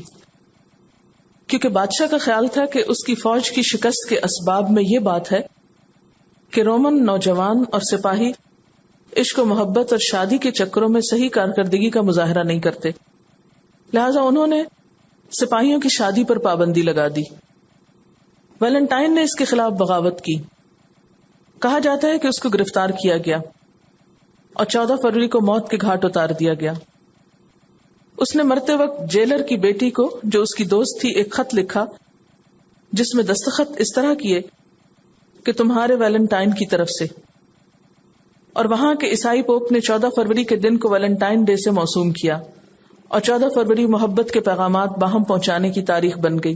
کیونکہ بادشاہ کا خیال تھا کہ اس کی فوج کی شکست کے اسباب میں یہ بات ہے کہ رومن نوجوان اور سپاہی عشق و محبت اور شادی کے چکروں میں صحیح کارکردگی کا مظاہرہ نہیں کرتے، لہذا انہوں نے سپاہیوں کی شادی پر پابندی لگا دی. ویلنٹائن نے اس کے خلاف بغاوت کی. کہا جاتا ہے کہ اس کو گرفتار کیا گیا اور 14 فروری کو موت کے گھاٹ اتار دیا گیا. اس نے مرتے وقت جیلر کی بیٹی کو، جو اس کی دوست تھی، ایک خط لکھا جس میں دستخط اس طرح کیے کہ تمہارے ویلنٹائن کی طرف سے. اور وہاں کے عیسائی پوپ نے 14 فروری کے دن کو ویلنٹائن ڈے سے موسوم کیا، اور 14 فروری محبت کے پیغامات باہم پہنچانے کی تاریخ بن گئی.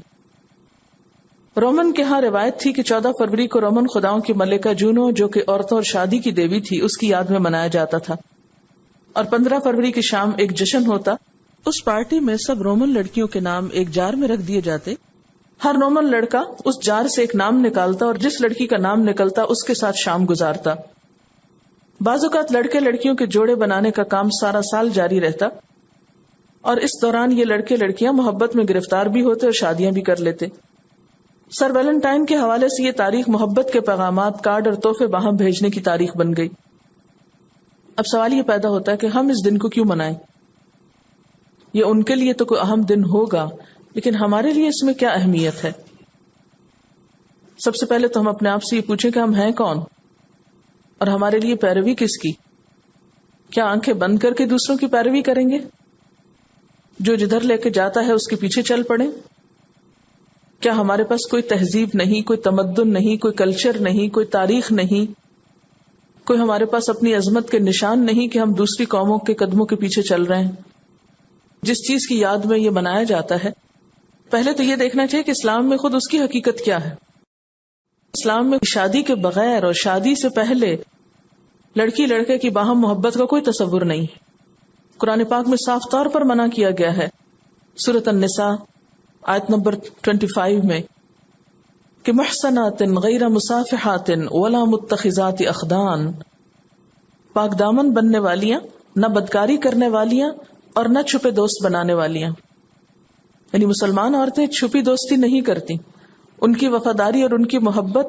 رومن کے ہاں روایت تھی کہ 14 فروری کو رومن خداؤں کی ملکہ جونو، جو کہ عورتوں اور شادی کی دیوی تھی، اس کی یاد میں منایا جاتا تھا. اور 15 فروری کی شام ایک جشن ہوتا. اس پارٹی میں سب رومن لڑکیوں کے نام ایک جار میں رکھ دیے جاتے. ہر رومن لڑکا اس جار سے ایک نام نکالتا اور جس لڑکی کا نام نکلتا اس کے ساتھ شام گزارتا. بعض اوقات لڑکے لڑکیوں کے جوڑے بنانے کا کام سارا سال جاری رہتا، اور اس دوران یہ لڑکے لڑکیاں محبت میں گرفتار بھی ہوتے اور شادیاں بھی کر لیتے. سر ویلنٹائن کے حوالے سے یہ تاریخ محبت کے پیغامات، کارڈ اور تحفے باہم بھیجنے کی تاریخ بن گئی. اب سوال یہ پیدا ہوتا ہے کہ ہم اس دن کو کیوں منائیں؟ یہ ان کے لیے تو کوئی اہم دن ہوگا، لیکن ہمارے لیے اس میں کیا اہمیت ہے؟ سب سے پہلے تو ہم اپنے آپ سے یہ پوچھیں کہ ہم ہیں کون، اور ہمارے لیے پیروی کس کی؟ کیا آنکھیں بند کر کے دوسروں کی پیروی کریں گے؟ جو جدھر لے کے جاتا ہے اس کے پیچھے چل پڑیں؟ کیا ہمارے پاس کوئی تہذیب نہیں، کوئی تمدن نہیں، کوئی کلچر نہیں، کوئی تاریخ نہیں، کوئی ہمارے پاس اپنی عظمت کے نشان نہیں کہ ہم دوسری قوموں کے قدموں کے پیچھے چل رہے ہیں؟ جس چیز کی یاد میں یہ منایا جاتا ہے، پہلے تو یہ دیکھنا چاہیے کہ اسلام میں خود اس کی حقیقت کیا ہے. اسلام میں شادی کے بغیر اور شادی سے پہلے لڑکی لڑکے کی باہم محبت کا کوئی تصور نہیں. قرآن پاک میں صاف طور پر منع کیا گیا ہے، سورۃ النساء آیت نمبر 25 میں، کہ محصنات غیر مصافحات ولا متخذات اخدان، پاک دامن بننے والیاں، نہ بدکاری کرنے والیاں اور نہ چھپے دوست بنانے والیاں. یعنی مسلمان عورتیں چھپی دوستی نہیں کرتی، ان کی وفاداری اور ان کی محبت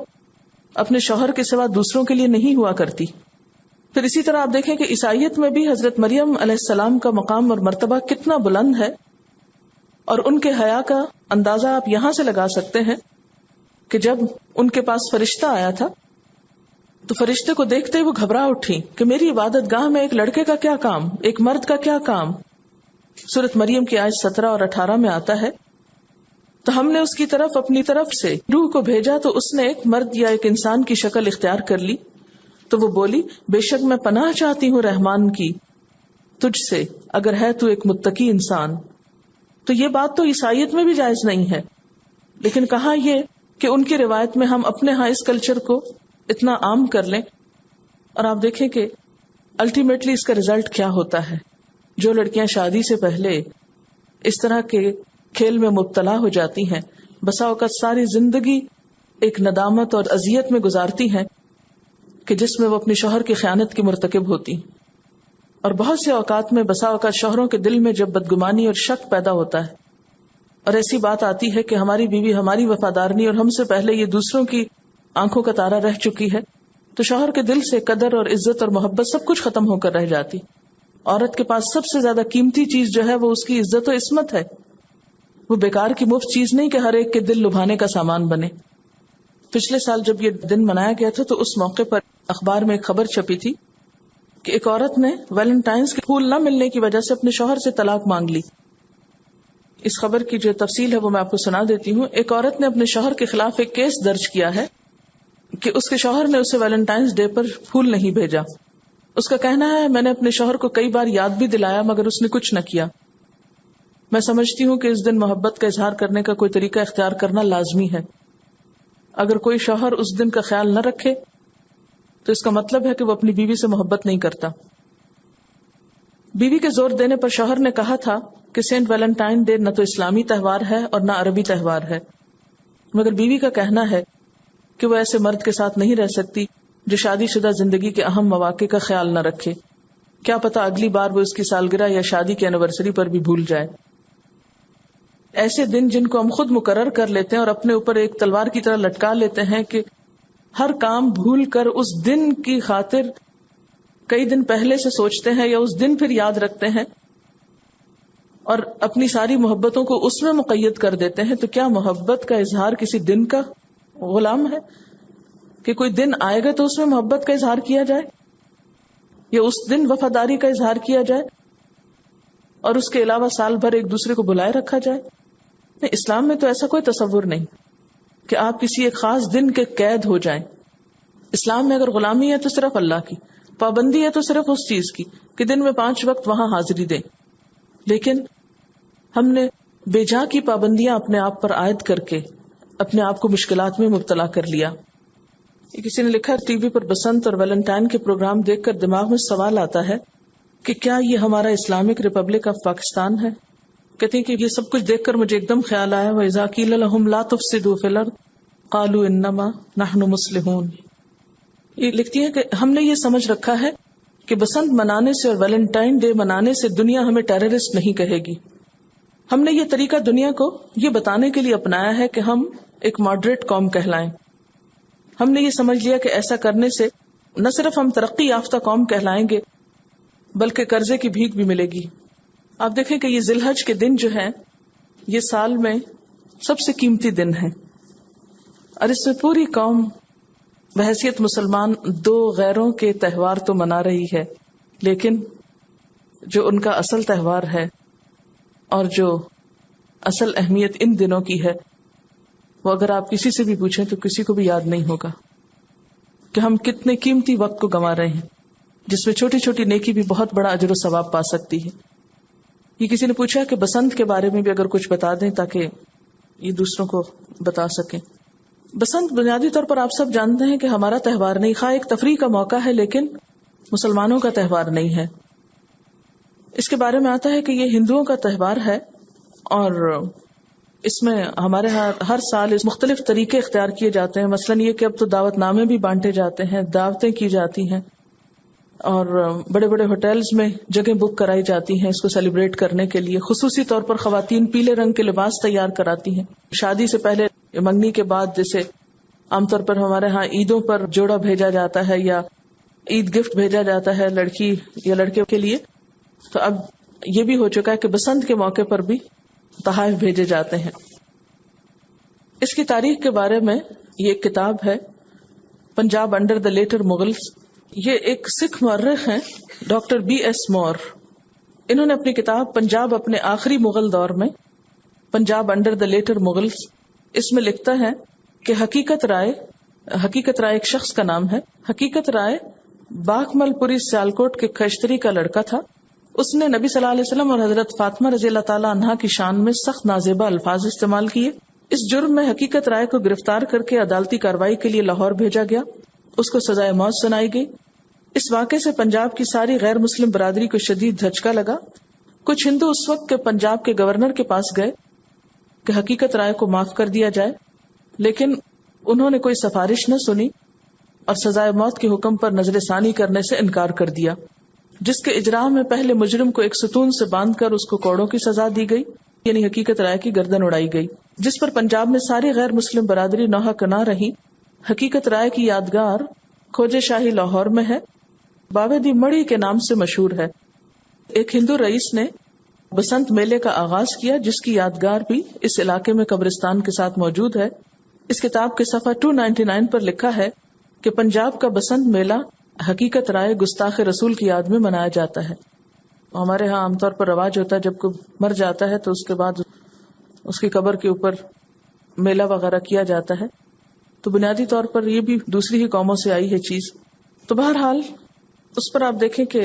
اپنے شوہر کے سوا دوسروں کے لیے نہیں ہوا کرتی. پھر اسی طرح آپ دیکھیں کہ عیسائیت میں بھی حضرت مریم علیہ السلام کا مقام اور مرتبہ کتنا بلند ہے، اور ان کے حیا کا اندازہ آپ یہاں سے لگا سکتے ہیں کہ جب ان کے پاس فرشتہ آیا تھا تو فرشتے کو دیکھتے ہی وہ گھبرا اٹھی کہ میری عبادت گاہ میں ایک لڑکے کا کیا کام، ایک مرد کا کیا کام. سورۃ مریم کی آیت 17 اور 18 میں آتا ہے، تو ہم نے اس کی طرف اپنی طرف سے روح کو بھیجا تو اس نے ایک مرد یا ایک انسان کی شکل اختیار کر لی. تو وہ بولی، بے شک میں پناہ چاہتی ہوں رحمان کی تجھ سے، اگر ہے تو ایک متقی انسان. تو یہ بات تو عیسائیت میں بھی جائز نہیں ہے، لیکن کہا یہ کہ ان کی روایت میں ہم اپنے ہاں اس کلچر کو اتنا عام کر لیں. اور آپ دیکھیں کہ الٹیمیٹلی اس کا ریزلٹ کیا ہوتا ہے. جو لڑکیاں شادی سے پہلے اس طرح کے کھیل میں مبتلا ہو جاتی ہیں، بسا اوقات ساری زندگی ایک ندامت اور اذیت میں گزارتی ہیں کہ جس میں وہ اپنے شوہر کی خیانت کی مرتکب ہوتی. اور بہت سے اوقات میں بسا اوقات شوہروں کے دل میں جب بدگمانی اور شک پیدا ہوتا ہے اور ایسی بات آتی ہے کہ ہماری بیوی ہماری وفادار نہیں اور ہم سے پہلے یہ دوسروں کی آنکھوں کا تارا رہ چکی ہے، تو شوہر کے دل سے قدر اور عزت اور محبت سب کچھ ختم ہو کر رہ جاتی. عورت کے پاس سب سے زیادہ قیمتی چیز جو ہے وہ اس کی عزت و عصمت ہے. وہ بیکار کی مفت چیز نہیں کہ ہر ایک کے دل لبھانے کا سامان بنے. پچھلے سال جب یہ دن منایا گیا تھا تو اس موقع پر اخبار میں ایک خبر چھپی تھی کہ ایک عورت نے ویلنٹائنز کے پھول نہ ملنے کی وجہ سے اپنے شوہر سے طلاق مانگ لی. اس خبر کی جو تفصیل ہے وہ میں آپ کو سنا دیتی ہوں. ایک عورت نے اپنے شوہر کے خلاف ایک کیس درج کیا ہے کہ اس کے شوہر نے اسے ویلنٹائنز ڈے پر پھول نہیں بھیجا. اس کا کہنا ہے میں نے اپنے شوہر کو کئی بار یاد بھی دلایا مگر اس نے کچھ نہ کیا. میں سمجھتی ہوں کہ اس دن محبت کا اظہار کرنے کا کوئی طریقہ اختیار کرنا لازمی ہے. اگر کوئی شوہر اس دن کا خیال نہ رکھے تو اس کا مطلب ہے کہ وہ اپنی بیوی سے محبت نہیں کرتا. بیوی کے زور دینے پر شوہر نے کہا تھا کہ سینٹ ویلنٹائن ڈے نہ تو اسلامی تہوار ہے اور نہ عربی تہوار ہے، مگر بیوی کا کہنا ہے کہ وہ ایسے مرد کے ساتھ نہیں رہ سکتی جو شادی شدہ زندگی کے اہم مواقع کا خیال نہ رکھے. کیا پتا اگلی بار وہ اس کی سالگرہ یا شادی کی اینیورسری پر بھی بھول جائے. ایسے دن جن کو ہم خود مقرر کر لیتے ہیں اور اپنے اوپر ایک تلوار کی طرح لٹکا لیتے ہیں کہ ہر کام بھول کر اس دن کی خاطر کئی دن پہلے سے سوچتے ہیں یا اس دن پھر یاد رکھتے ہیں اور اپنی ساری محبتوں کو اس میں مقید کر دیتے ہیں، تو کیا محبت کا اظہار کسی دن کا غلام ہے کہ کوئی دن آئے گا تو اس میں محبت کا اظہار کیا جائے یا اس دن وفاداری کا اظہار کیا جائے اور اس کے علاوہ سال بھر ایک دوسرے کو بلائے رکھا جائے؟ نہیں، اسلام میں تو ایسا کوئی تصور نہیں کہ آپ کسی ایک خاص دن کے قید ہو جائیں. اسلام میں اگر غلامی ہے تو صرف اللہ کی، پابندی ہے تو صرف اس چیز کی کہ دن میں 5 وقت وہاں حاضری دیں. لیکن ہم نے بے جا کی پابندیاں اپنے آپ پر عائد کر کے اپنے آپ کو مشکلات میں مبتلا کر لیا. کسی نے لکھا ٹی وی پر بسنت اور ویلنٹائن کے پروگرام دیکھ کر دماغ میں سوال آتا ہے کہ کیا یہ ہمارا اسلامک ریپبلک آف پاکستان ہے؟ کہتے ہیں کہ یہ سب کچھ دیکھ کر مجھے ایک دم خیال آیا وَإِذَا قِيلَ لَهُمْ لَا تُفْسِدُوا فِي الْأَرْضِ قَالُوا إِنَّمَا نَحْنُ مُصْلِحُونَ. یہ لکھتی ہے کہ ہم نے یہ سمجھ رکھا ہے کہ بسنت منانے سے اور ویلنٹائن ڈے منانے سے دنیا ہمیں ٹیررسٹ نہیں کہے گی. ہم نے یہ طریقہ دنیا کو یہ بتانے کے لیے اپنایا ہے کہ ہم ایک ماڈریٹ قوم کہلائیں. ہم نے یہ سمجھ لیا کہ ایسا کرنے سے نہ صرف ہم ترقی یافتہ قوم کہلائیں گے بلکہ قرضے کی بھیک بھی ملے گی. آپ دیکھیں کہ یہ ذی الحج کے دن جو ہیں یہ سال میں سب سے قیمتی دن ہے اور اس میں پوری قوم بحیثیت مسلمان 2 غیروں کے تہوار تو منا رہی ہے، لیکن جو ان کا اصل تہوار ہے اور جو اصل اہمیت ان دنوں کی ہے وہ اگر آپ کسی سے بھی پوچھیں تو کسی کو بھی یاد نہیں ہوگا کہ ہم کتنے قیمتی وقت کو گنوا رہے ہیں جس میں چھوٹی چھوٹی نیکی بھی بہت بڑا اجر و ثواب پا سکتی ہے. یہ کسی نے پوچھا کہ بسنت کے بارے میں بھی اگر کچھ بتا دیں تاکہ یہ دوسروں کو بتا سکیں. بسنت بنیادی طور پر آپ سب جانتے ہیں کہ ہمارا تہوار نہیں، خواہ ایک تفریح کا موقع ہے لیکن مسلمانوں کا تہوار نہیں ہے. اس کے بارے میں آتا ہے کہ یہ ہندوؤں کا تہوار ہے اور اس میں ہمارے ہاں ہر سال اس مختلف طریقے اختیار کیے جاتے ہیں. مثلاً یہ کہ اب تو دعوت نامے بھی بانٹے جاتے ہیں، دعوتیں کی جاتی ہیں اور بڑے بڑے ہوٹلز میں جگہ بک کرائی جاتی ہیں اس کو سیلیبریٹ کرنے کے لیے. خصوصی طور پر خواتین پیلے رنگ کے لباس تیار کراتی ہیں شادی سے پہلے، منگنی کے بعد. جیسے عام طور پر ہمارے ہاں عیدوں پر جوڑا بھیجا جاتا ہے یا عید گفٹ بھیجا جاتا ہے لڑکی یا لڑکے کے لیے، تو اب یہ بھی ہو چکا ہے کہ بسنت کے موقع پر بھی تحائف بھیجے جاتے ہیں. اس کی تاریخ کے بارے میں یہ ایک کتاب ہے Punjab under the later Mughals. یہ ایک سکھ مورخ ہیں ڈاکٹر BS مور. انہوں نے اپنی کتاب پنجاب اپنے آخری مغل دور میں، Punjab under the later Mughals, اس میں لکھتا ہے کہ حقیقت رائے ایک شخص کا نام ہے. حقیقت رائے باکمل پوری سیالکوٹ کے کھشتری کا لڑکا تھا. اس نے نبی صلی اللہ علیہ وسلم اور حضرت فاطمہ رضی اللہ تعالی عنہا کی شان میں سخت نازیبا الفاظ استعمال کیے. اس جرم میں حقیقت رائے کو گرفتار کر کے عدالتی کارروائی کے لیے لاہور بھیجا گیا. اس کو سزائے موت سنائی گئی. اس واقعے سے پنجاب کی ساری غیر مسلم برادری کو شدید دھچکا لگا. کچھ ہندو اس وقت کے پنجاب کے گورنر کے پاس گئے کہ حقیقت رائے کو معاف کر دیا جائے، لیکن انہوں نے کوئی سفارش نہ سنی اور سزائے موت کے حکم پر نظر ثانی کرنے سے انکار کر دیا، جس کے اجراء میں پہلے مجرم کو ایک ستون سے باندھ کر اس کو کوڑوں کی سزا دی گئی یعنی حقیقت رائے کی گردن اڑائی گئی، جس پر پنجاب میں ساری غیر مسلم برادری نوحہ کنا رہی۔ حقیقت رائے کی یادگار کھوجے شاہی لاہور میں ہے، بابے دی مڑی کے نام سے مشہور ہے۔ ایک ہندو رئیس نے بسنت میلے کا آغاز کیا، جس کی یادگار بھی اس علاقے میں قبرستان کے ساتھ موجود ہے۔ اس کتاب کے صفحہ 299 پر لکھا ہے کہ پنجاب کا بسنت میلہ حقیقت رائے گستاخ رسول کی یاد میں منایا جاتا ہے۔ ہمارے ہاں عام طور پر رواج ہوتا ہے جب کوئی مر جاتا ہے تو اس کے بعد اس کی قبر کے اوپر میلہ وغیرہ کیا جاتا ہے، تو بنیادی طور پر یہ بھی دوسری ہی قوموں سے آئی ہے چیز۔ تو بہرحال اس پر آپ دیکھیں کہ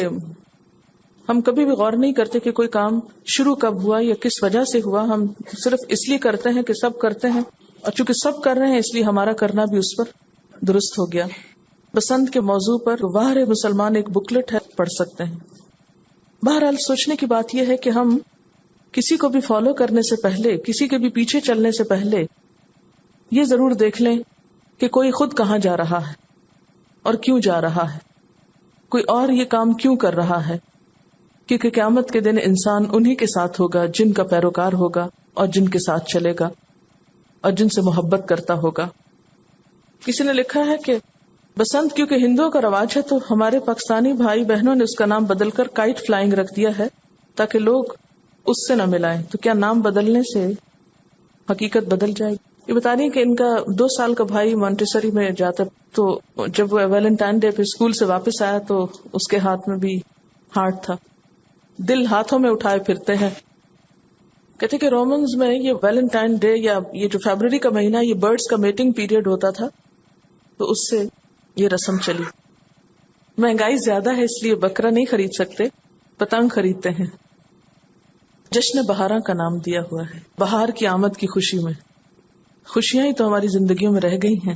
ہم کبھی بھی غور نہیں کرتے کہ کوئی کام شروع کب ہوا یا کس وجہ سے ہوا، ہم صرف اس لیے کرتے ہیں کہ سب کرتے ہیں، اور چونکہ سب کر رہے ہیں اس لیے ہمارا کرنا بھی اس پر درست ہو گیا۔ بسنت کے موضوع پر واہر مسلمان ایک بکلٹ ہے، پڑھ سکتے ہیں۔ بہرحال سوچنے کی بات یہ ہے کہ ہم کسی کو بھی فالو کرنے سے پہلے، کسی کے بھی پیچھے چلنے سے پہلے یہ ضرور دیکھ لیں کہ کوئی خود کہاں جا رہا ہے اور کیوں جا رہا ہے، کوئی اور یہ کام کیوں کر رہا ہے، کیونکہ قیامت کے دن انسان انہی کے ساتھ ہوگا جن کا پیروکار ہوگا اور جن کے ساتھ چلے گا اور جن سے محبت کرتا ہوگا۔ کسی نے لکھا ہے کہ بسنت کیونکہ ہندوؤں کا رواج ہے تو ہمارے پاکستانی بھائی بہنوں نے اس کا نام بدل کر کائٹ فلائنگ رکھ دیا ہے تاکہ لوگ اس سے نہ ملائیں۔ تو کیا نام بدلنے سے حقیقت بدل جائے گی؟ یہ بتا رہی ہے کہ ان کا 2 سال کا بھائی مانٹیسری میں جاتا، تو جب وہ ویلنٹائن ڈے پہ اسکول سے واپس آیا تو اس کے ہاتھ میں بھی ہارٹ تھا۔ دل ہاتھوں میں اٹھائے پھرتے ہیں۔ کہتے کہ رومنز میں یہ ویلنٹائن ڈے یا یہ جو فیبرری کا مہینہ یہ برڈز کا میٹنگ پیریڈ ہوتا تھا، تو اس سے یہ رسم چلی۔ مہنگائی زیادہ ہے اس لیے بکرا نہیں خرید سکتے، پتنگ خریدتے ہیں۔ جشن بہاراں کا نام دیا ہوا ہے، بہار کی آمد کی خوشی میں۔ خوشیاں ہی تو ہماری زندگیوں میں رہ گئی ہیں،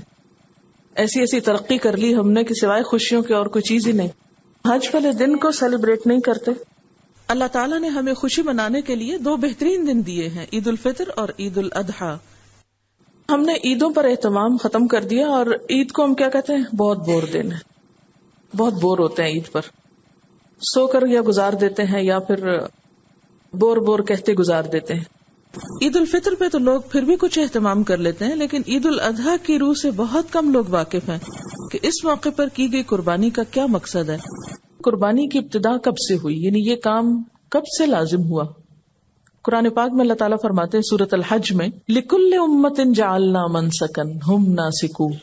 ایسی ایسی ترقی کر لی ہم نے کہ سوائے خوشیوں کے اور کوئی چیز ہی نہیں۔ حج والے دن کو سیلیبریٹ نہیں کرتے۔ اللہ تعالیٰ نے ہمیں خوشی منانے کے لیے 2 بہترین دن دیے ہیں، عید الفطر اور عید الاضحیٰ۔ ہم نے عیدوں پر اہتمام ختم کر دیا، اور عید کو ہم کیا کہتے ہیں؟ بہت بور دن ہے، بہت بور ہوتے ہیں عید پر، سو کر یا گزار دیتے ہیں یا پھر بور کہتے گزار دیتے ہیں۔ عید الفطر پہ تو لوگ پھر بھی کچھ اہتمام کر لیتے ہیں، لیکن عید الاضحیٰ کی روح سے بہت کم لوگ واقف ہیں کہ اس موقع پر کی گئی قربانی کا کیا مقصد ہے، قربانی کی ابتدا کب سے ہوئی، یعنی یہ کام کب سے لازم ہوا۔ قرآن پاک میں اللہ تعالیٰ فرماتے ہیں سورۃ الحج میں، لِكُلِّ أُمَّةٍ جَعَلْنَا مَنْسَكًا هُمْ نَاسِكُوهُ،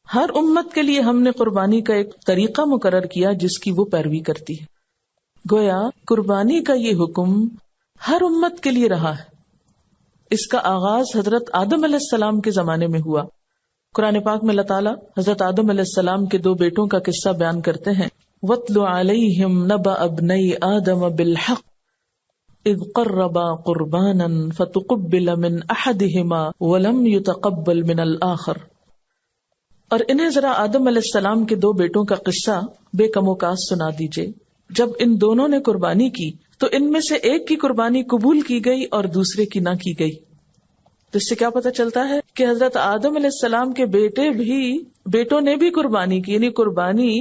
ہر امت کے لیے ہم نے قربانی کا ایک طریقہ مقرر کیا جس کی وہ پیروی کرتی ہے۔ گویا قربانی کا یہ حکم ہر امت کے لیے رہا ہے۔ اس کا آغاز حضرت آدم علیہ السلام کے زمانے میں ہوا۔ قرآن پاک میں اللہ تعالیٰ حضرت آدم علیہ السلام کے 2 بیٹوں کا قصہ بیان کرتے ہیں، وَاتْلُ عَلَيْهِمْ نَبَأَ ابْنَيْ آدَمَ بِالْحَقِّ اذ قربا قربانا فتقبل من احدهما ولم يتقبل من الاخر۔ اور انہیں ذرا آدم علیہ السلام کے 2 بیٹوں کا قصہ بے کم و کاس سنا دیجئے۔ جب ان دونوں نے قربانی کی تو ان میں سے ایک کی قربانی قبول کی گئی اور دوسرے کی نہ کی گئی۔ تو اس سے کیا پتہ چلتا ہے کہ حضرت آدم علیہ السلام کے بیٹوں نے بھی قربانی کی، یعنی قربانی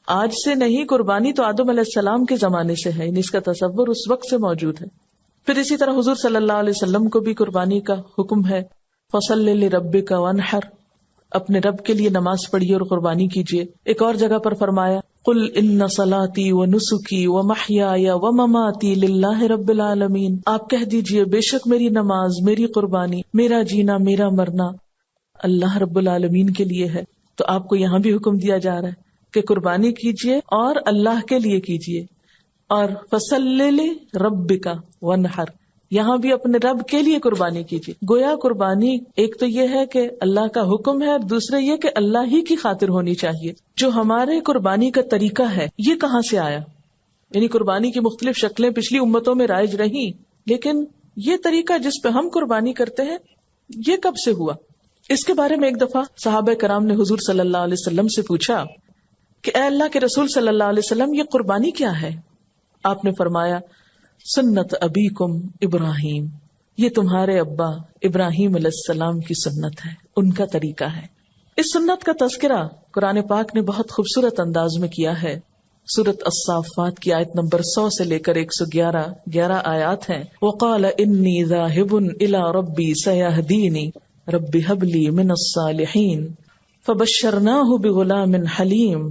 آج سے نہیں، قربانی تو آدم علیہ السلام کے زمانے سے ہے، یعنی اس کا تصور اس وقت سے موجود ہے۔ پھر اسی طرح حضور صلی اللہ علیہ وسلم کو بھی قربانی کا حکم ہے، فَصَلِّ لِرَبِّكَ وَانْحَرْ، اپنے رب کے لیے نماز پڑھیے اور قربانی کیجیے۔ ایک اور جگہ پر فرمایا، قُلْ إِنَّ صَلَاتِي وَنُسُكِي وَمَحْيَايَ وَمَمَاتِي لِلَّهِ رَبِّ الْعَالَمِينَ، آپ کہہ دیجئے بے شک میری نماز، میری قربانی، میرا جینا، میرا مرنا اللہ رب العالمین کے لیے ہے۔ تو آپ کو یہاں بھی حکم دیا جا رہا ہے کہ قربانی کیجیے اور اللہ کے لیے کیجیے۔ اور فَصَلِّ لِرَبِّكَ وَانْحَرْ، یہاں بھی اپنے رب کے لیے قربانی کیجیے۔ گویا قربانی ایک تو یہ ہے کہ اللہ کا حکم ہے، اور دوسرا یہ کہ اللہ ہی کی خاطر ہونی چاہیے۔ جو ہمارے قربانی کا طریقہ ہے یہ کہاں سے آیا؟ یعنی قربانی کی مختلف شکلیں پچھلی امتوں میں رائج رہیں، لیکن یہ طریقہ جس پہ ہم قربانی کرتے ہیں یہ کب سے ہوا؟ اس کے بارے میں ایک دفعہ صحابہ کرام نے حضور صلی اللہ علیہ وسلم سے پوچھا کہ اے اللہ کے رسول صلی اللہ علیہ وسلم، یہ قربانی کیا ہے؟ آپ نے فرمایا، سنت ابیکم ابراہیم، یہ تمہارے ابا ابراہیم علیہ السلام کی سنت ہے، ان کا طریقہ ہے۔ اس سنت کا تذکرہ قرآن پاک نے بہت خوبصورت انداز میں کیا ہے۔ سورۃ الصافات کی آیت نمبر 100 سے لے کر 111 آیات ہیں. وقال انی ذاہب الی ربی سیہدینی رب ھب لی من الصالحین فبشرناہ بغلام حلیم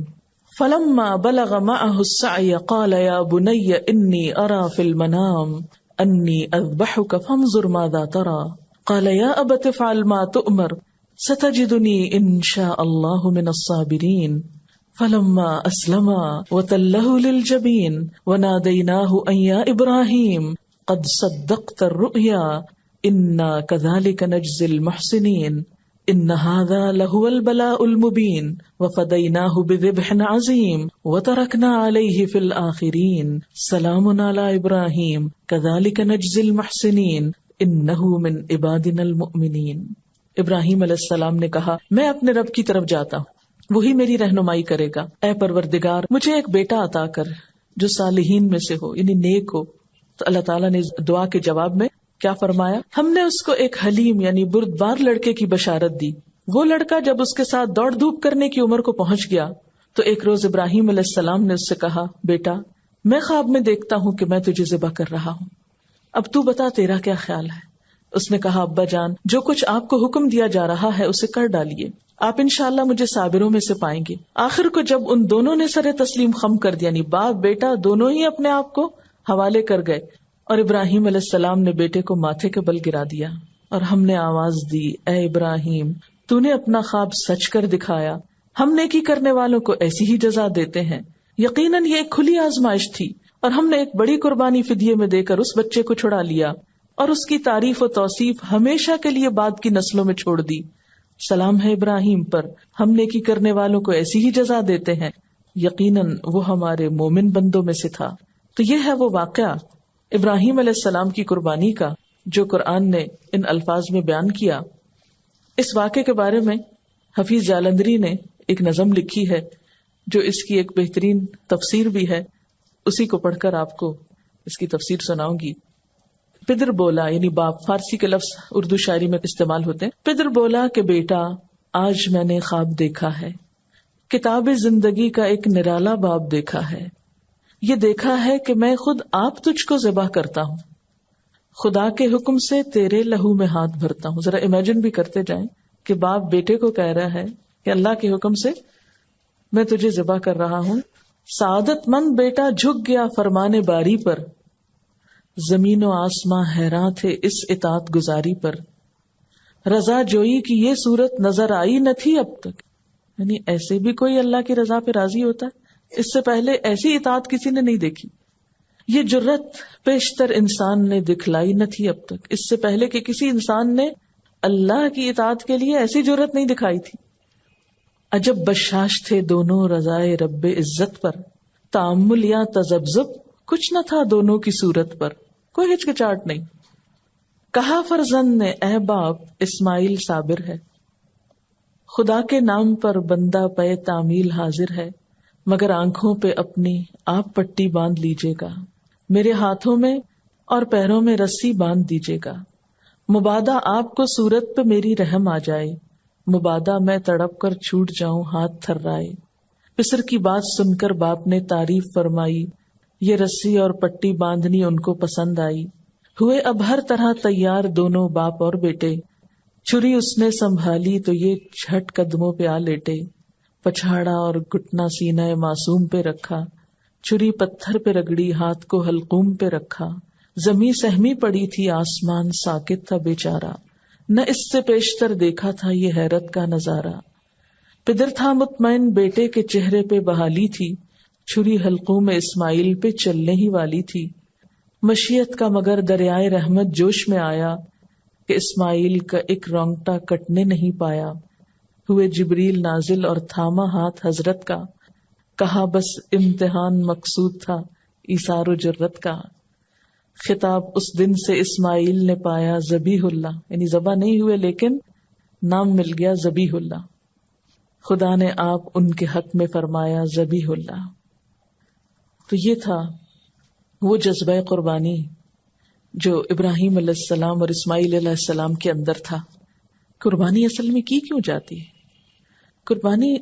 فلما بلغ معه السعی قال یا بنی انی ارى فی المنام انی اذبحک فانظر ماذا ترى قال یا ابت افعل ما تؤمر ستجدنی ان شاء اللہ من الصابرین فلما اسلما وتلہ للجبین ونادیناہ ان یا ابراہیم قد صدقت الرؤیا انا کذلک نجزی المحسنین ان ھذا لہو البلاء المبین وفدیناہ بذبح عظیم وترکنا علیہ فی الآخرین سلام علی ابراہیم کذلک نجزی المحسنین انہ من عبادنا المؤمنین. ابراہیم علیہ السلام نے کہا میں اپنے رب کی طرف جاتا ہوں، وہی میری رہنمائی کرے گا. اے پروردگار مجھے ایک بیٹا عطا کر جو صالحین میں سے ہو، یعنی نیک ہو. تو اللہ تعالیٰ نے دعا کے جواب میں کیا فرمایا؟ ہم نے اس کو ایک حلیم یعنی بردبار لڑکے کی بشارت دی. وہ لڑکا جب اس کے ساتھ دوڑ دھوپ کرنے کی عمر کو پہنچ گیا تو ایک روز ابراہیم علیہ السلام نے اس سے کہا بیٹا میں خواب میں دیکھتا ہوں کہ میں تجھے ذبح کر رہا ہوں، اب تو بتا تیرا کیا خیال ہے؟ اس نے کہا ابا جان جو کچھ آپ کو حکم دیا جا رہا ہے اسے کر ڈالیے، آپ انشاءاللہ مجھے صابروں میں سے پائیں گے. آخر کو جب ان دونوں نے سر تسلیم خم کر دیا، یعنی باپ بیٹا دونوں ہی اپنے آپ کو حوالے کر گئے، اور ابراہیم علیہ السلام نے بیٹے کو ماتھے کے بل گرا دیا اور ہم نے آواز دی اے ابراہیم تو نے اپنا خواب سچ کر دکھایا، ہم نیکی کرنے والوں کو ایسی ہی جزا دیتے ہیں. یقیناً یہ ایک کھلی آزمائش تھی اور ہم نے ایک بڑی قربانی فدیے میں دے کر اس بچے کو چھڑا لیا اور اس کی تعریف و توصیف ہمیشہ کے لیے بعد کی نسلوں میں چھوڑ دی. سلام ہے ابراہیم پر، ہم نیکی کرنے والوں کو ایسی ہی جزا دیتے ہیں، یقیناً وہ ہمارے مومن بندوں میں سے تھا. تو یہ ہے وہ واقعہ ابراہیم علیہ السلام کی قربانی کا جو قرآن نے ان الفاظ میں بیان کیا. اس واقعے کے بارے میں حفیظ جالندری نے ایک نظم لکھی ہے جو اس کی ایک بہترین تفسیر بھی ہے، اسی کو پڑھ کر آپ کو اس کی تفسیر سناؤں گی. پدر بولا یعنی باپ، فارسی کے لفظ اردو شاعری میں استعمال ہوتے ہیں. پدر بولا کہ بیٹا آج میں نے خواب دیکھا ہے، کتاب زندگی کا ایک نرالا باب دیکھا ہے. یہ دیکھا ہے کہ میں خود آپ تجھ کو ذبح کرتا ہوں، خدا کے حکم سے تیرے لہو میں ہاتھ بھرتا ہوں. ذرا امیجن بھی کرتے جائیں کہ باپ بیٹے کو کہہ رہا ہے کہ اللہ کے حکم سے میں تجھے ذبح کر رہا ہوں. سعادت مند بیٹا جھک گیا فرمانے باری پر، زمین و آسماں حیراں تھے اس اطاعت گزاری پر. رضا جوئی کی یہ صورت نظر آئی نہ تھی اب تک، یعنی ایسے بھی کوئی اللہ کی رضا پہ راضی ہوتا ہے؟ اس سے پہلے ایسی اطاعت کسی نے نہیں دیکھی. یہ جرت پیشتر انسان نے دکھلائی نہ تھی اب تک، اس سے پہلے کہ کسی انسان نے اللہ کی اطاعت کے لیے ایسی جرت نہیں دکھائی تھی. عجب بشاش تھے دونوں رضائے رب عزت پر، تأمل یا تذبذب کچھ نہ تھا دونوں کی صورت پر، کوئی ہچکچاہٹ نہیں. کہا فرزند نے اے باپ اسماعیل صابر ہے، خدا کے نام پر بندہ پے تعمیل حاضر ہے، مگر آنکھوں پہ اپنی آپ پٹی باندھ لیجیے گا، میرے ہاتھوں میں اور پیروں میں رسی باندھ دیجیے گا. مبادا آپ کو صورت پہ میری رحم آ جائے، مبادا میں تڑپ کر چھوٹ جاؤں ہاتھ تھرائے. پسر کی بات سن کر باپ نے تعریف فرمائی، یہ رسی اور پٹی باندھنی ان کو پسند آئی. ہوئے اب ہر طرح تیار دونوں باپ اور بیٹے، چھری اس نے سنبھالی تو یہ جھٹ قدموں پہ آ لیٹے. پچھاڑا اور گھٹنا سینہ معصوم پہ رکھا، چھری پتھر پہ رگڑی ہاتھ کو حلقوم پہ رکھا. زمیں سہمی پڑی تھی آسمان ساکت تھا بیچارہ، نہ اس سے پیشتر دیکھا تھا یہ حیرت کا نظارہ. پدر تھا مطمئن بیٹے کے چہرے پہ بحالی تھی، چھری حلقوں میں اسماعیل پہ چلنے ہی والی تھی. مشیت کا مگر دریائے رحمت جوش میں آیا کہ اسماعیل کا ایک رونگٹا کٹنے نہیں پایا. ہوئے جبریل نازل اور تھاما ہاتھ حضرت کا، کہا بس امتحان مقصود تھا ایثار و جرت کا. خطاب اس دن سے اسماعیل نے پایا ذبیح اللہ، یعنی ذبح نہیں ہوئے لیکن نام مل گیا ذبیح اللہ. خدا نے آپ ان کے حق میں فرمایا ذبیح اللہ. تو یہ تھا وہ جذبہ قربانی جو ابراہیم علیہ السلام اور اسماعیل علیہ السلام کے اندر تھا. قربانی اصل میں کی کیوں جاتی ہے؟ قربانی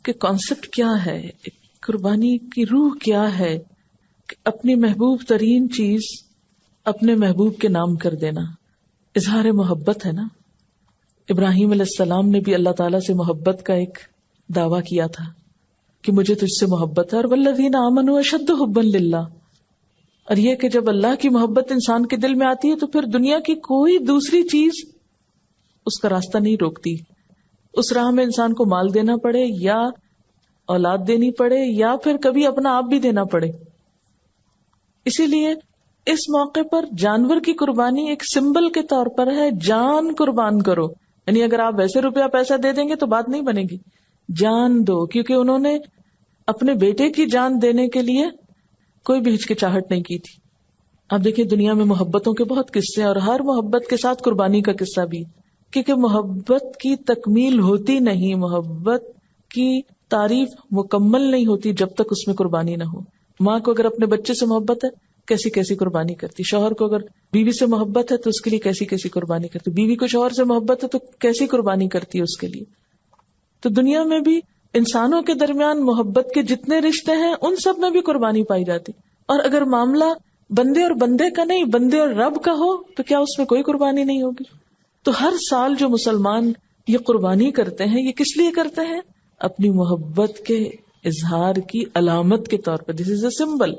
کے کانسیپٹ کیا ہے؟ قربانی کی روح کیا ہے کہ اپنی محبوب ترین چیز اپنے محبوب کے نام کر دینا اظہار محبت ہے نا. ابراہیم علیہ السلام نے بھی اللہ تعالیٰ سے محبت کا ایک دعویٰ کیا تھا کہ مجھے تجھ سے محبت ہے، اور والذین آمنوا اشد حبا للہ. اور یہ کہ جب اللہ کی محبت انسان کے دل میں آتی ہے تو پھر دنیا کی کوئی دوسری چیز اس کا راستہ نہیں روکتی. اس راہ میں انسان کو مال دینا پڑے یا اولاد دینی پڑے یا پھر کبھی اپنا آپ بھی دینا پڑے. اسی لیے اس موقع پر جانور کی قربانی ایک سمبل کے طور پر ہے، جان قربان کرو. یعنی اگر آپ ویسے روپیہ پیسہ دے دیں گے تو بات نہیں بنے گی، جان دو، کیونکہ انہوں نے اپنے بیٹے کی جان دینے کے لیے کوئی بھی ہچکچاہٹ نہیں کی تھی. آپ دیکھیں دنیا میں محبتوں کے بہت قصے ہیں، اور ہر محبت کے ساتھ قربانی کا قصہ بھی، کیونکہ محبت کی تکمیل ہوتی نہیں، محبت کی تعریف مکمل نہیں ہوتی جب تک اس میں قربانی نہ ہو. ماں کو اگر اپنے بچے سے محبت ہے کیسی کیسی قربانی کرتی، شوہر کو اگر بیوی سے محبت ہے تو اس کے لیے کیسی کیسی قربانی کرتی، بیوی کو شوہر سے محبت ہے تو کیسی قربانی کرتی ہے اس کے لیے. تو دنیا میں بھی انسانوں کے درمیان محبت کے جتنے رشتے ہیں ان سب میں بھی قربانی پائی جاتی. اور اگر معاملہ بندے اور بندے کا نہیں، بندے اور رب کا ہو تو کیا اس میں کوئی قربانی نہیں ہوگی؟ تو ہر سال جو مسلمان یہ قربانی کرتے ہیں یہ کس لیے کرتے ہیں؟ اپنی محبت کے اظہار کی علامت کے طور پر. دس از اے سمبل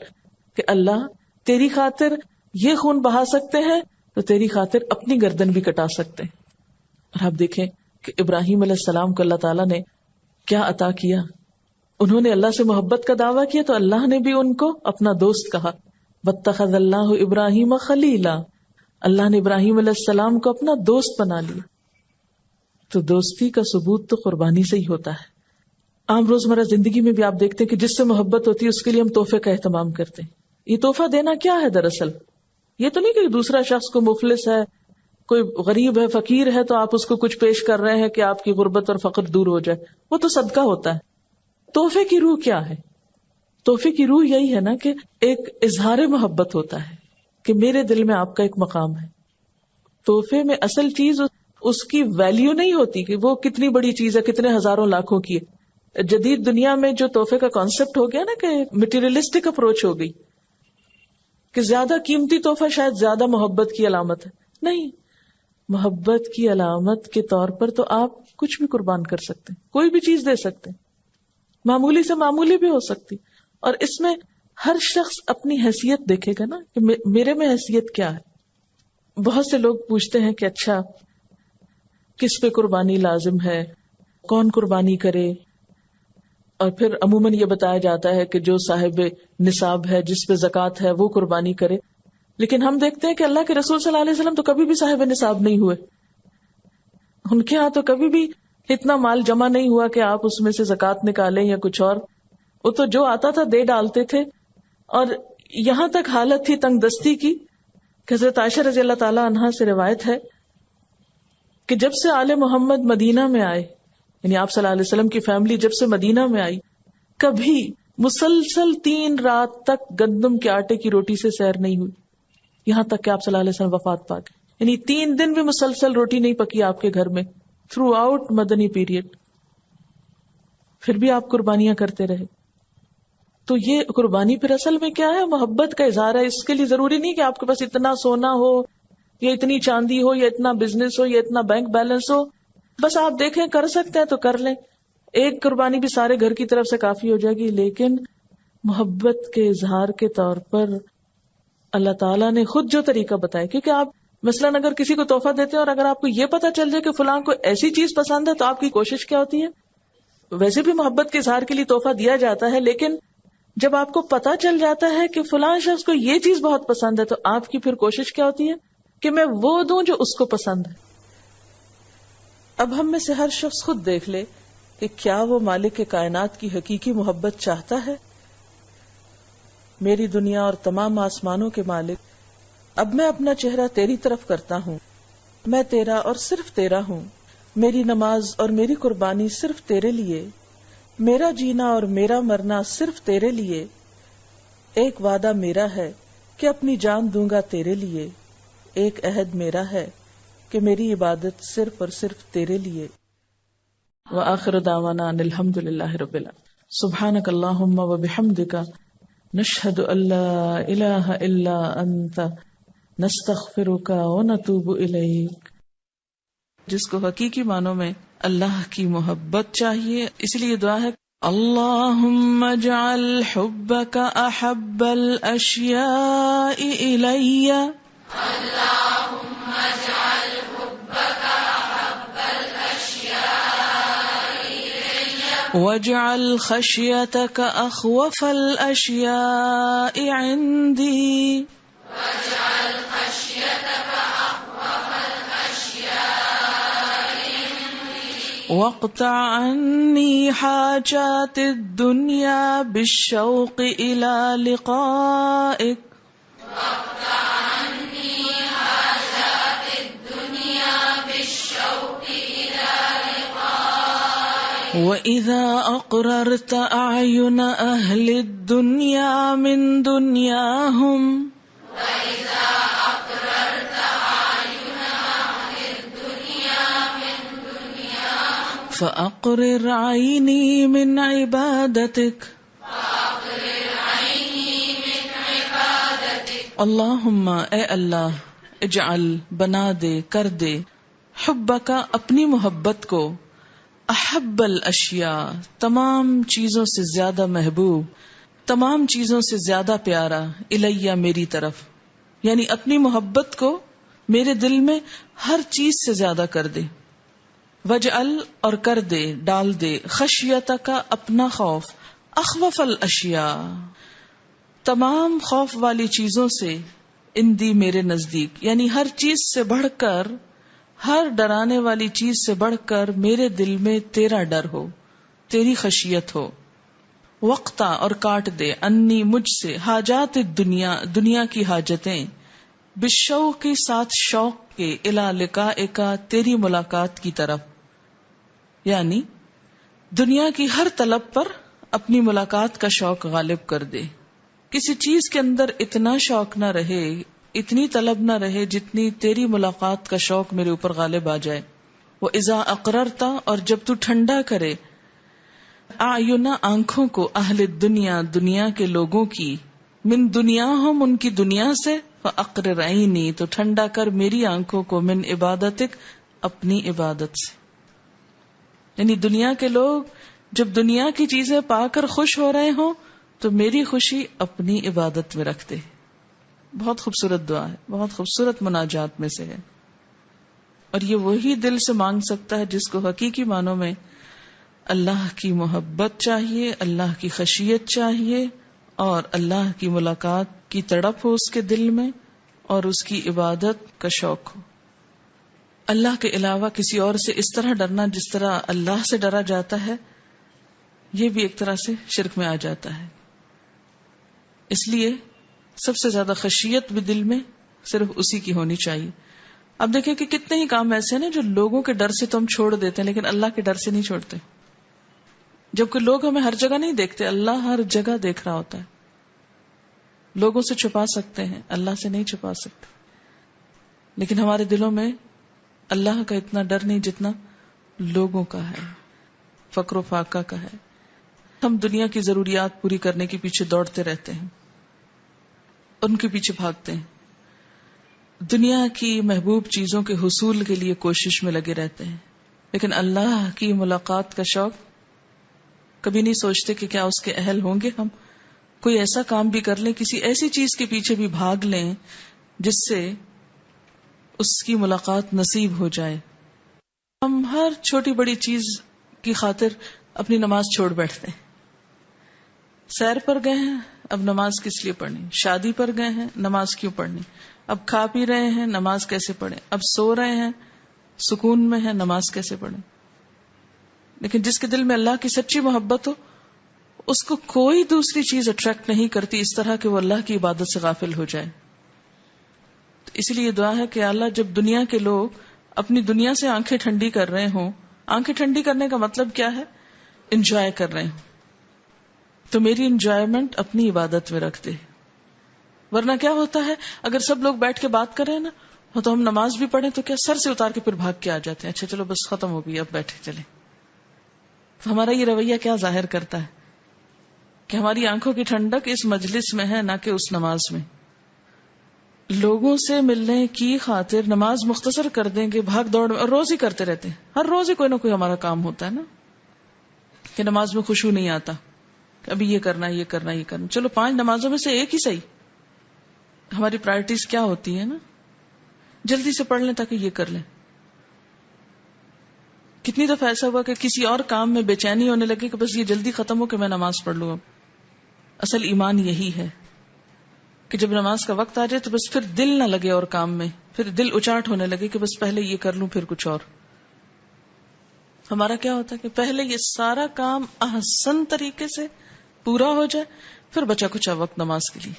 کہ اللہ تیری خاطر یہ خون بہا سکتے ہیں تو تیری خاطر اپنی گردن بھی کٹا سکتے ہیں. اور آپ دیکھیں کہ ابراہیم علیہ السلام کو اللہ تعالیٰ نے کیا عطا کیا. انہوں نے اللہ سے محبت کا دعویٰ کیا تو اللہ نے بھی ان کو اپنا دوست کہا. واتخذ اللہ ابراہیم خلیلا، اللہ نے ابراہیم علیہ السلام کو اپنا دوست بنا لیا. تو دوستی کا ثبوت تو قربانی سے ہی ہوتا ہے. عام روزمرہ زندگی میں بھی آپ دیکھتے ہیں کہ جس سے محبت ہوتی ہے اس کے لیے ہم تحفے کا اہتمام کرتے ہیں. یہ تحفہ دینا کیا ہے دراصل؟ یہ تو نہیں کہ دوسرا شخص کو مفلس ہے، کوئی غریب ہے، فقیر ہے تو آپ اس کو کچھ پیش کر رہے ہیں کہ آپ کی غربت اور فقر دور ہو جائے، وہ تو صدقہ ہوتا ہے. تحفے کی روح کیا ہے؟ تحفے کی روح یہی ہے نا کہ ایک اظہار محبت ہوتا ہے کہ میرے دل میں آپ کا ایک مقام ہے. تحفے میں اصل چیز اس کی ویلیو نہیں ہوتی کہ وہ کتنی بڑی چیز ہے، کتنے ہزاروں لاکھوں کی ہے. جدید دنیا میں جو تحفے کا کانسیپٹ ہو گیا نا کہ مٹیریلسٹک اپروچ ہو گئی کہ زیادہ قیمتی تحفہ شاید زیادہ محبت کی علامت ہے. نہیں، محبت کی علامت کے طور پر تو آپ کچھ بھی قربان کر سکتے ہیں، کوئی بھی چیز دے سکتے ہیں، معمولی سے معمولی بھی ہو سکتی. اور اس میں ہر شخص اپنی حیثیت دیکھے گا نا کہ میرے میں حیثیت کیا ہے. بہت سے لوگ پوچھتے ہیں کہ اچھا کس پہ قربانی لازم ہے، کون قربانی کرے، اور پھر عموماً یہ بتایا جاتا ہے کہ جو صاحب نصاب ہے، جس پہ زکوٰۃ ہے، وہ قربانی کرے. لیکن ہم دیکھتے ہیں کہ اللہ کے رسول صلی اللہ علیہ وسلم تو کبھی بھی صاحب نصاب نہیں ہوئے. ان کے ہاں تو کبھی بھی اتنا مال جمع نہیں ہوا کہ آپ اس میں سے زکوٰۃ نکالیں یا کچھ اور. وہ تو جو آتا تھا دے ڈالتے تھے. اور یہاں تک حالت تھی تنگ دستی کی کہ حضرت عائشہ رضی اللہ تعالی عنہا سے روایت ہے کہ جب سے آل محمد مدینہ میں آئے، یعنی آپ صلی اللہ علیہ وسلم کی فیملی جب سے مدینہ میں آئی، کبھی مسلسل 3 رات تک گندم کے آٹے کی روٹی سے سیر نہیں ہوئی، یہاں تک کہ آپ صلی اللہ علیہ وسلم وفات پا گئے. یعنی 3 دن بھی مسلسل روٹی نہیں پکی آپ کے گھر میں تھرو آؤٹ مدنی پیریڈ. پھر بھی آپ قربانیاں کرتے رہے. تو یہ قربانی پھر اصل میں کیا ہے؟ محبت کا اظہار ہے. اس کے لیے ضروری نہیں کہ آپ کے پاس اتنا سونا ہو یا اتنی چاندی ہو یا اتنا بزنس ہو یا اتنا بینک بیلنس ہو. بس آپ دیکھیں کر سکتے ہیں تو کر لیں. ایک قربانی بھی سارے گھر کی طرف سے کافی ہو جائے گی. لیکن محبت کے اظہار کے طور پر اللہ تعالیٰ نے خود جو طریقہ بتایا، کیونکہ آپ مثلاً اگر کسی کو تحفہ دیتے ہیں اور اگر آپ کو یہ پتا چل جائے کہ فلاں کو ایسی چیز پسند ہے تو آپ کی کوشش کیا ہوتی ہے؟ ویسے بھی محبت کے اظہار کے لیے تحفہ دیا جاتا ہے، لیکن جب آپ کو پتا چل جاتا ہے کہ فلاں شخص کو یہ چیز بہت پسند ہے تو آپ کی پھر کوشش کیا ہوتی ہے کہ میں وہ دوں جو اس کو پسند ہے. اب ہم میں سے ہر شخص خود دیکھ لے کہ کیا وہ مالک کائنات کی حقیقی محبت چاہتا ہے. میری دنیا اور تمام آسمانوں کے مالک، اب میں اپنا چہرہ تیری طرف کرتا ہوں، میں تیرا اور صرف تیرا ہوں. میری نماز اور میری قربانی صرف تیرے لیے، میرا جینا اور میرا مرنا صرف تیرے لیے. ایک وعدہ میرا ہے کہ اپنی جان دوں گا تیرے لیے، ایک عہد میرا ہے کہ میری عبادت صرف اور صرف تیرے لیے. وآخر دعوانا ان الحمد للہ رب العالمین. سبحانک اللہم و بحمدک نشہد ان لا الہ الا انت نستغفرک و نتوب الیک. جس کو حقیقی معنوں میں اللہ کی محبت چاہیے، اس لیے دعا ہے اللہم اجعل حبک احب الاشیاء الی واجعل خشیتک اخوف الاشیاء عندی واقطع عنی حاجات الدنیا بالشوق الى لقائک وَإِذَا أَقْرَرْتَ أَعْيُنَ أَهْلِ الدُّنْيَا مِنْ دُنْيَاهُمْ فَأَقْرِرْ عَيْنِي مِنْ عِبَادَتِكَ اللہم اے اللہ اجعل بنا دے کر دے حبک اپنی محبت کو احب الاشیاء تمام چیزوں سے زیادہ محبوب، تمام چیزوں سے زیادہ پیارا، الیہ میری طرف، یعنی اپنی محبت کو میرے دل میں ہر چیز سے زیادہ کر دے. وجعل اور کر دے ڈال دے خشیتک کا اپنا خوف، اخوف الاشیاء تمام خوف والی چیزوں سے، اندی میرے نزدیک، یعنی ہر چیز سے بڑھ کر، ہر ڈرانے والی چیز سے بڑھ کر میرے دل میں تیرا ڈر ہو، تیری خشیت ہو. وقتا اور کاٹ دے انی مجھ سے حاجات الدنیا دنیا کی حاجتیں، بالشوق کے ساتھ شوق کے، الی لقائک تیری ملاقات کی طرف، یعنی دنیا کی ہر طلب پر اپنی ملاقات کا شوق غالب کر دے. کسی چیز کے اندر اتنا شوق نہ رہے، اتنی طلب نہ رہے جتنی تیری ملاقات کا شوق میرے اوپر غالب آ جائے. وَإِذَا أَقْرَرْتَ اور جب تو ٹھنڈا کرے، اعین آنکھوں کو، اہل الدنیا دنیا کے لوگوں کی، من دنیاہم ان کی دنیا سے، فَأَقْرِرْ عَيْنِي تو ٹھنڈا کر میری آنکھوں کو، من عبادتک اپنی عبادت سے. یعنی دنیا کے لوگ جب دنیا کی چیزیں پا کر خوش ہو رہے ہوں تو میری خوشی اپنی عبادت میں رکھ دے. بہت خوبصورت دعا ہے، بہت خوبصورت مناجات میں سے ہے، اور یہ وہی دل سے مانگ سکتا ہے جس کو حقیقی معنوں میں اللہ کی محبت چاہیے، اللہ کی خشیت چاہیے، اور اللہ کی ملاقات کی تڑپ ہو اس کے دل میں، اور اس کی عبادت کا شوق ہو. اللہ کے علاوہ کسی اور سے اس طرح ڈرنا جس طرح اللہ سے ڈرا جاتا ہے، یہ بھی ایک طرح سے شرک میں آ جاتا ہے. اس لیے سب سے زیادہ خشیت بھی دل میں صرف اسی کی ہونی چاہیے. اب دیکھیں کہ کتنے ہی کام ایسے ہیں جو لوگوں کے ڈر سے تو ہم چھوڑ دیتے ہیں، لیکن اللہ کے ڈر سے نہیں چھوڑتے. جبکہ لوگ ہمیں ہر جگہ نہیں دیکھتے، اللہ ہر جگہ دیکھ رہا ہوتا ہے. لوگوں سے چھپا سکتے ہیں، اللہ سے نہیں چھپا سکتے. لیکن ہمارے دلوں میں اللہ کا اتنا ڈر نہیں جتنا لوگوں کا ہے، فقر و فاقہ کا ہے. ہم دنیا کی ضروریات پوری کرنے کے پیچھے دوڑتے رہتے ہیں، ان کے پیچھے بھاگتے ہیں، دنیا کی محبوب چیزوں کے حصول کے لیے کوشش میں لگے رہتے ہیں. لیکن اللہ کی ملاقات کا شوق کبھی نہیں سوچتے کہ کیا اس کے اہل ہوں گے ہم. کوئی ایسا کام بھی کر لیں، کسی ایسی چیز کے پیچھے بھی بھاگ لیں جس سے اس کی ملاقات نصیب ہو جائے. ہم ہر چھوٹی بڑی چیز کی خاطر اپنی نماز چھوڑ بیٹھتے ہیں. سیر پر گئے ہیں، اب نماز کس لیے پڑھنی؟ شادی پر گئے ہیں، نماز کیوں پڑھنی؟ اب کھا پی رہے ہیں، نماز کیسے پڑھیں؟ اب سو رہے ہیں، سکون میں ہیں، نماز کیسے پڑھیں؟ لیکن جس کے دل میں اللہ کی سچی محبت ہو، اس کو کوئی دوسری چیز اٹریکٹ نہیں کرتی اس طرح کہ وہ اللہ کی عبادت سے غافل ہو جائے. تو اس لیے دعا ہے کہ اللہ جب دنیا کے لوگ اپنی دنیا سے آنکھیں ٹھنڈی کر رہے ہوں، آنکھیں ٹھنڈی کرنے کا مطلب کیا ہے؟ انجوائے کر رہے ہوں، تو میری انجوائمنٹ اپنی عبادت میں رکھ دے. ورنہ کیا ہوتا ہے، اگر سب لوگ بیٹھ کے بات کر رہے ہیں نا، تو ہم نماز بھی پڑھیں تو کیا سر سے اتار کے پھر بھاگ کے آ جاتے ہیں، اچھا چلو بس ختم ہو گئی اب بیٹھے چلیں. ہمارا یہ رویہ کیا ظاہر کرتا ہے کہ ہماری آنکھوں کی ٹھنڈک اس مجلس میں ہے، نہ کہ اس نماز میں. لوگوں سے ملنے کی خاطر نماز مختصر کر دیں گے، بھاگ دوڑ میں، اور روز ہی کرتے رہتے ہیں. ہر روز ہی کوئی نہ کوئی ہمارا کام ہوتا ہے نا، کہ نماز میں خشوع نہیں آتا کہ ابھی یہ کرنا یہ کرنا یہ کرنا. چلو 5 نمازوں میں سے ایک ہی صحیح. ہماری پرائرٹیز کیا ہوتی ہے نا، جلدی سے پڑھ لیں تاکہ یہ کر لیں. کتنی دفعہ ایسا ہوا کہ کسی اور کام میں بے چینی ہونے لگی کہ بس یہ جلدی ختم ہو کہ میں نماز پڑھ لوں. اب اصل ایمان یہی ہے کہ جب نماز کا وقت آ جائے تو بس پھر دل نہ لگے اور کام میں، پھر دل اچاٹ ہونے لگے کہ بس پہلے یہ کر لوں پھر کچھ اور. ہمارا کیا ہوتا ہے کہ پہلے یہ سارا کام احسن طریقے سے پورا ہو جائے، پھر بچا کچھا وقت نماز کے لیے.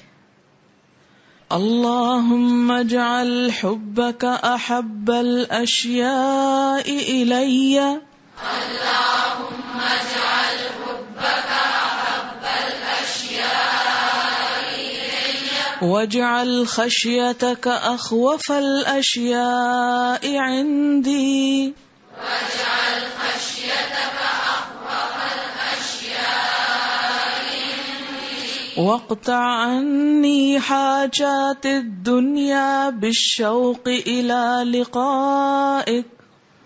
اللہم اجعل حبک احب الاشیاء الی، اللہم اجعل حبک احب الاشیاء الی، واجعل خشیتک اخوف الاشیاء عندی، واجعل خشیتک اخوف الاشیاء عندی، واقطع عنی حاجات الدنیا بالشوق الى لقائک،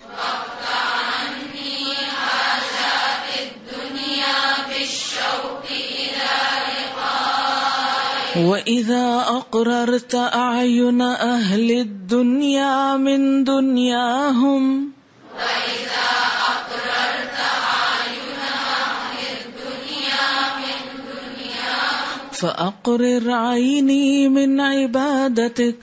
واقطع عنی حاجات الدنیا بالشوق الى لقائک، وإذا أقررت أعين أهل الدنيا من دنياهم، وإذا أقررت أعين أهل الدنيا من دنياهم، فأقرر عيني من عبادتك،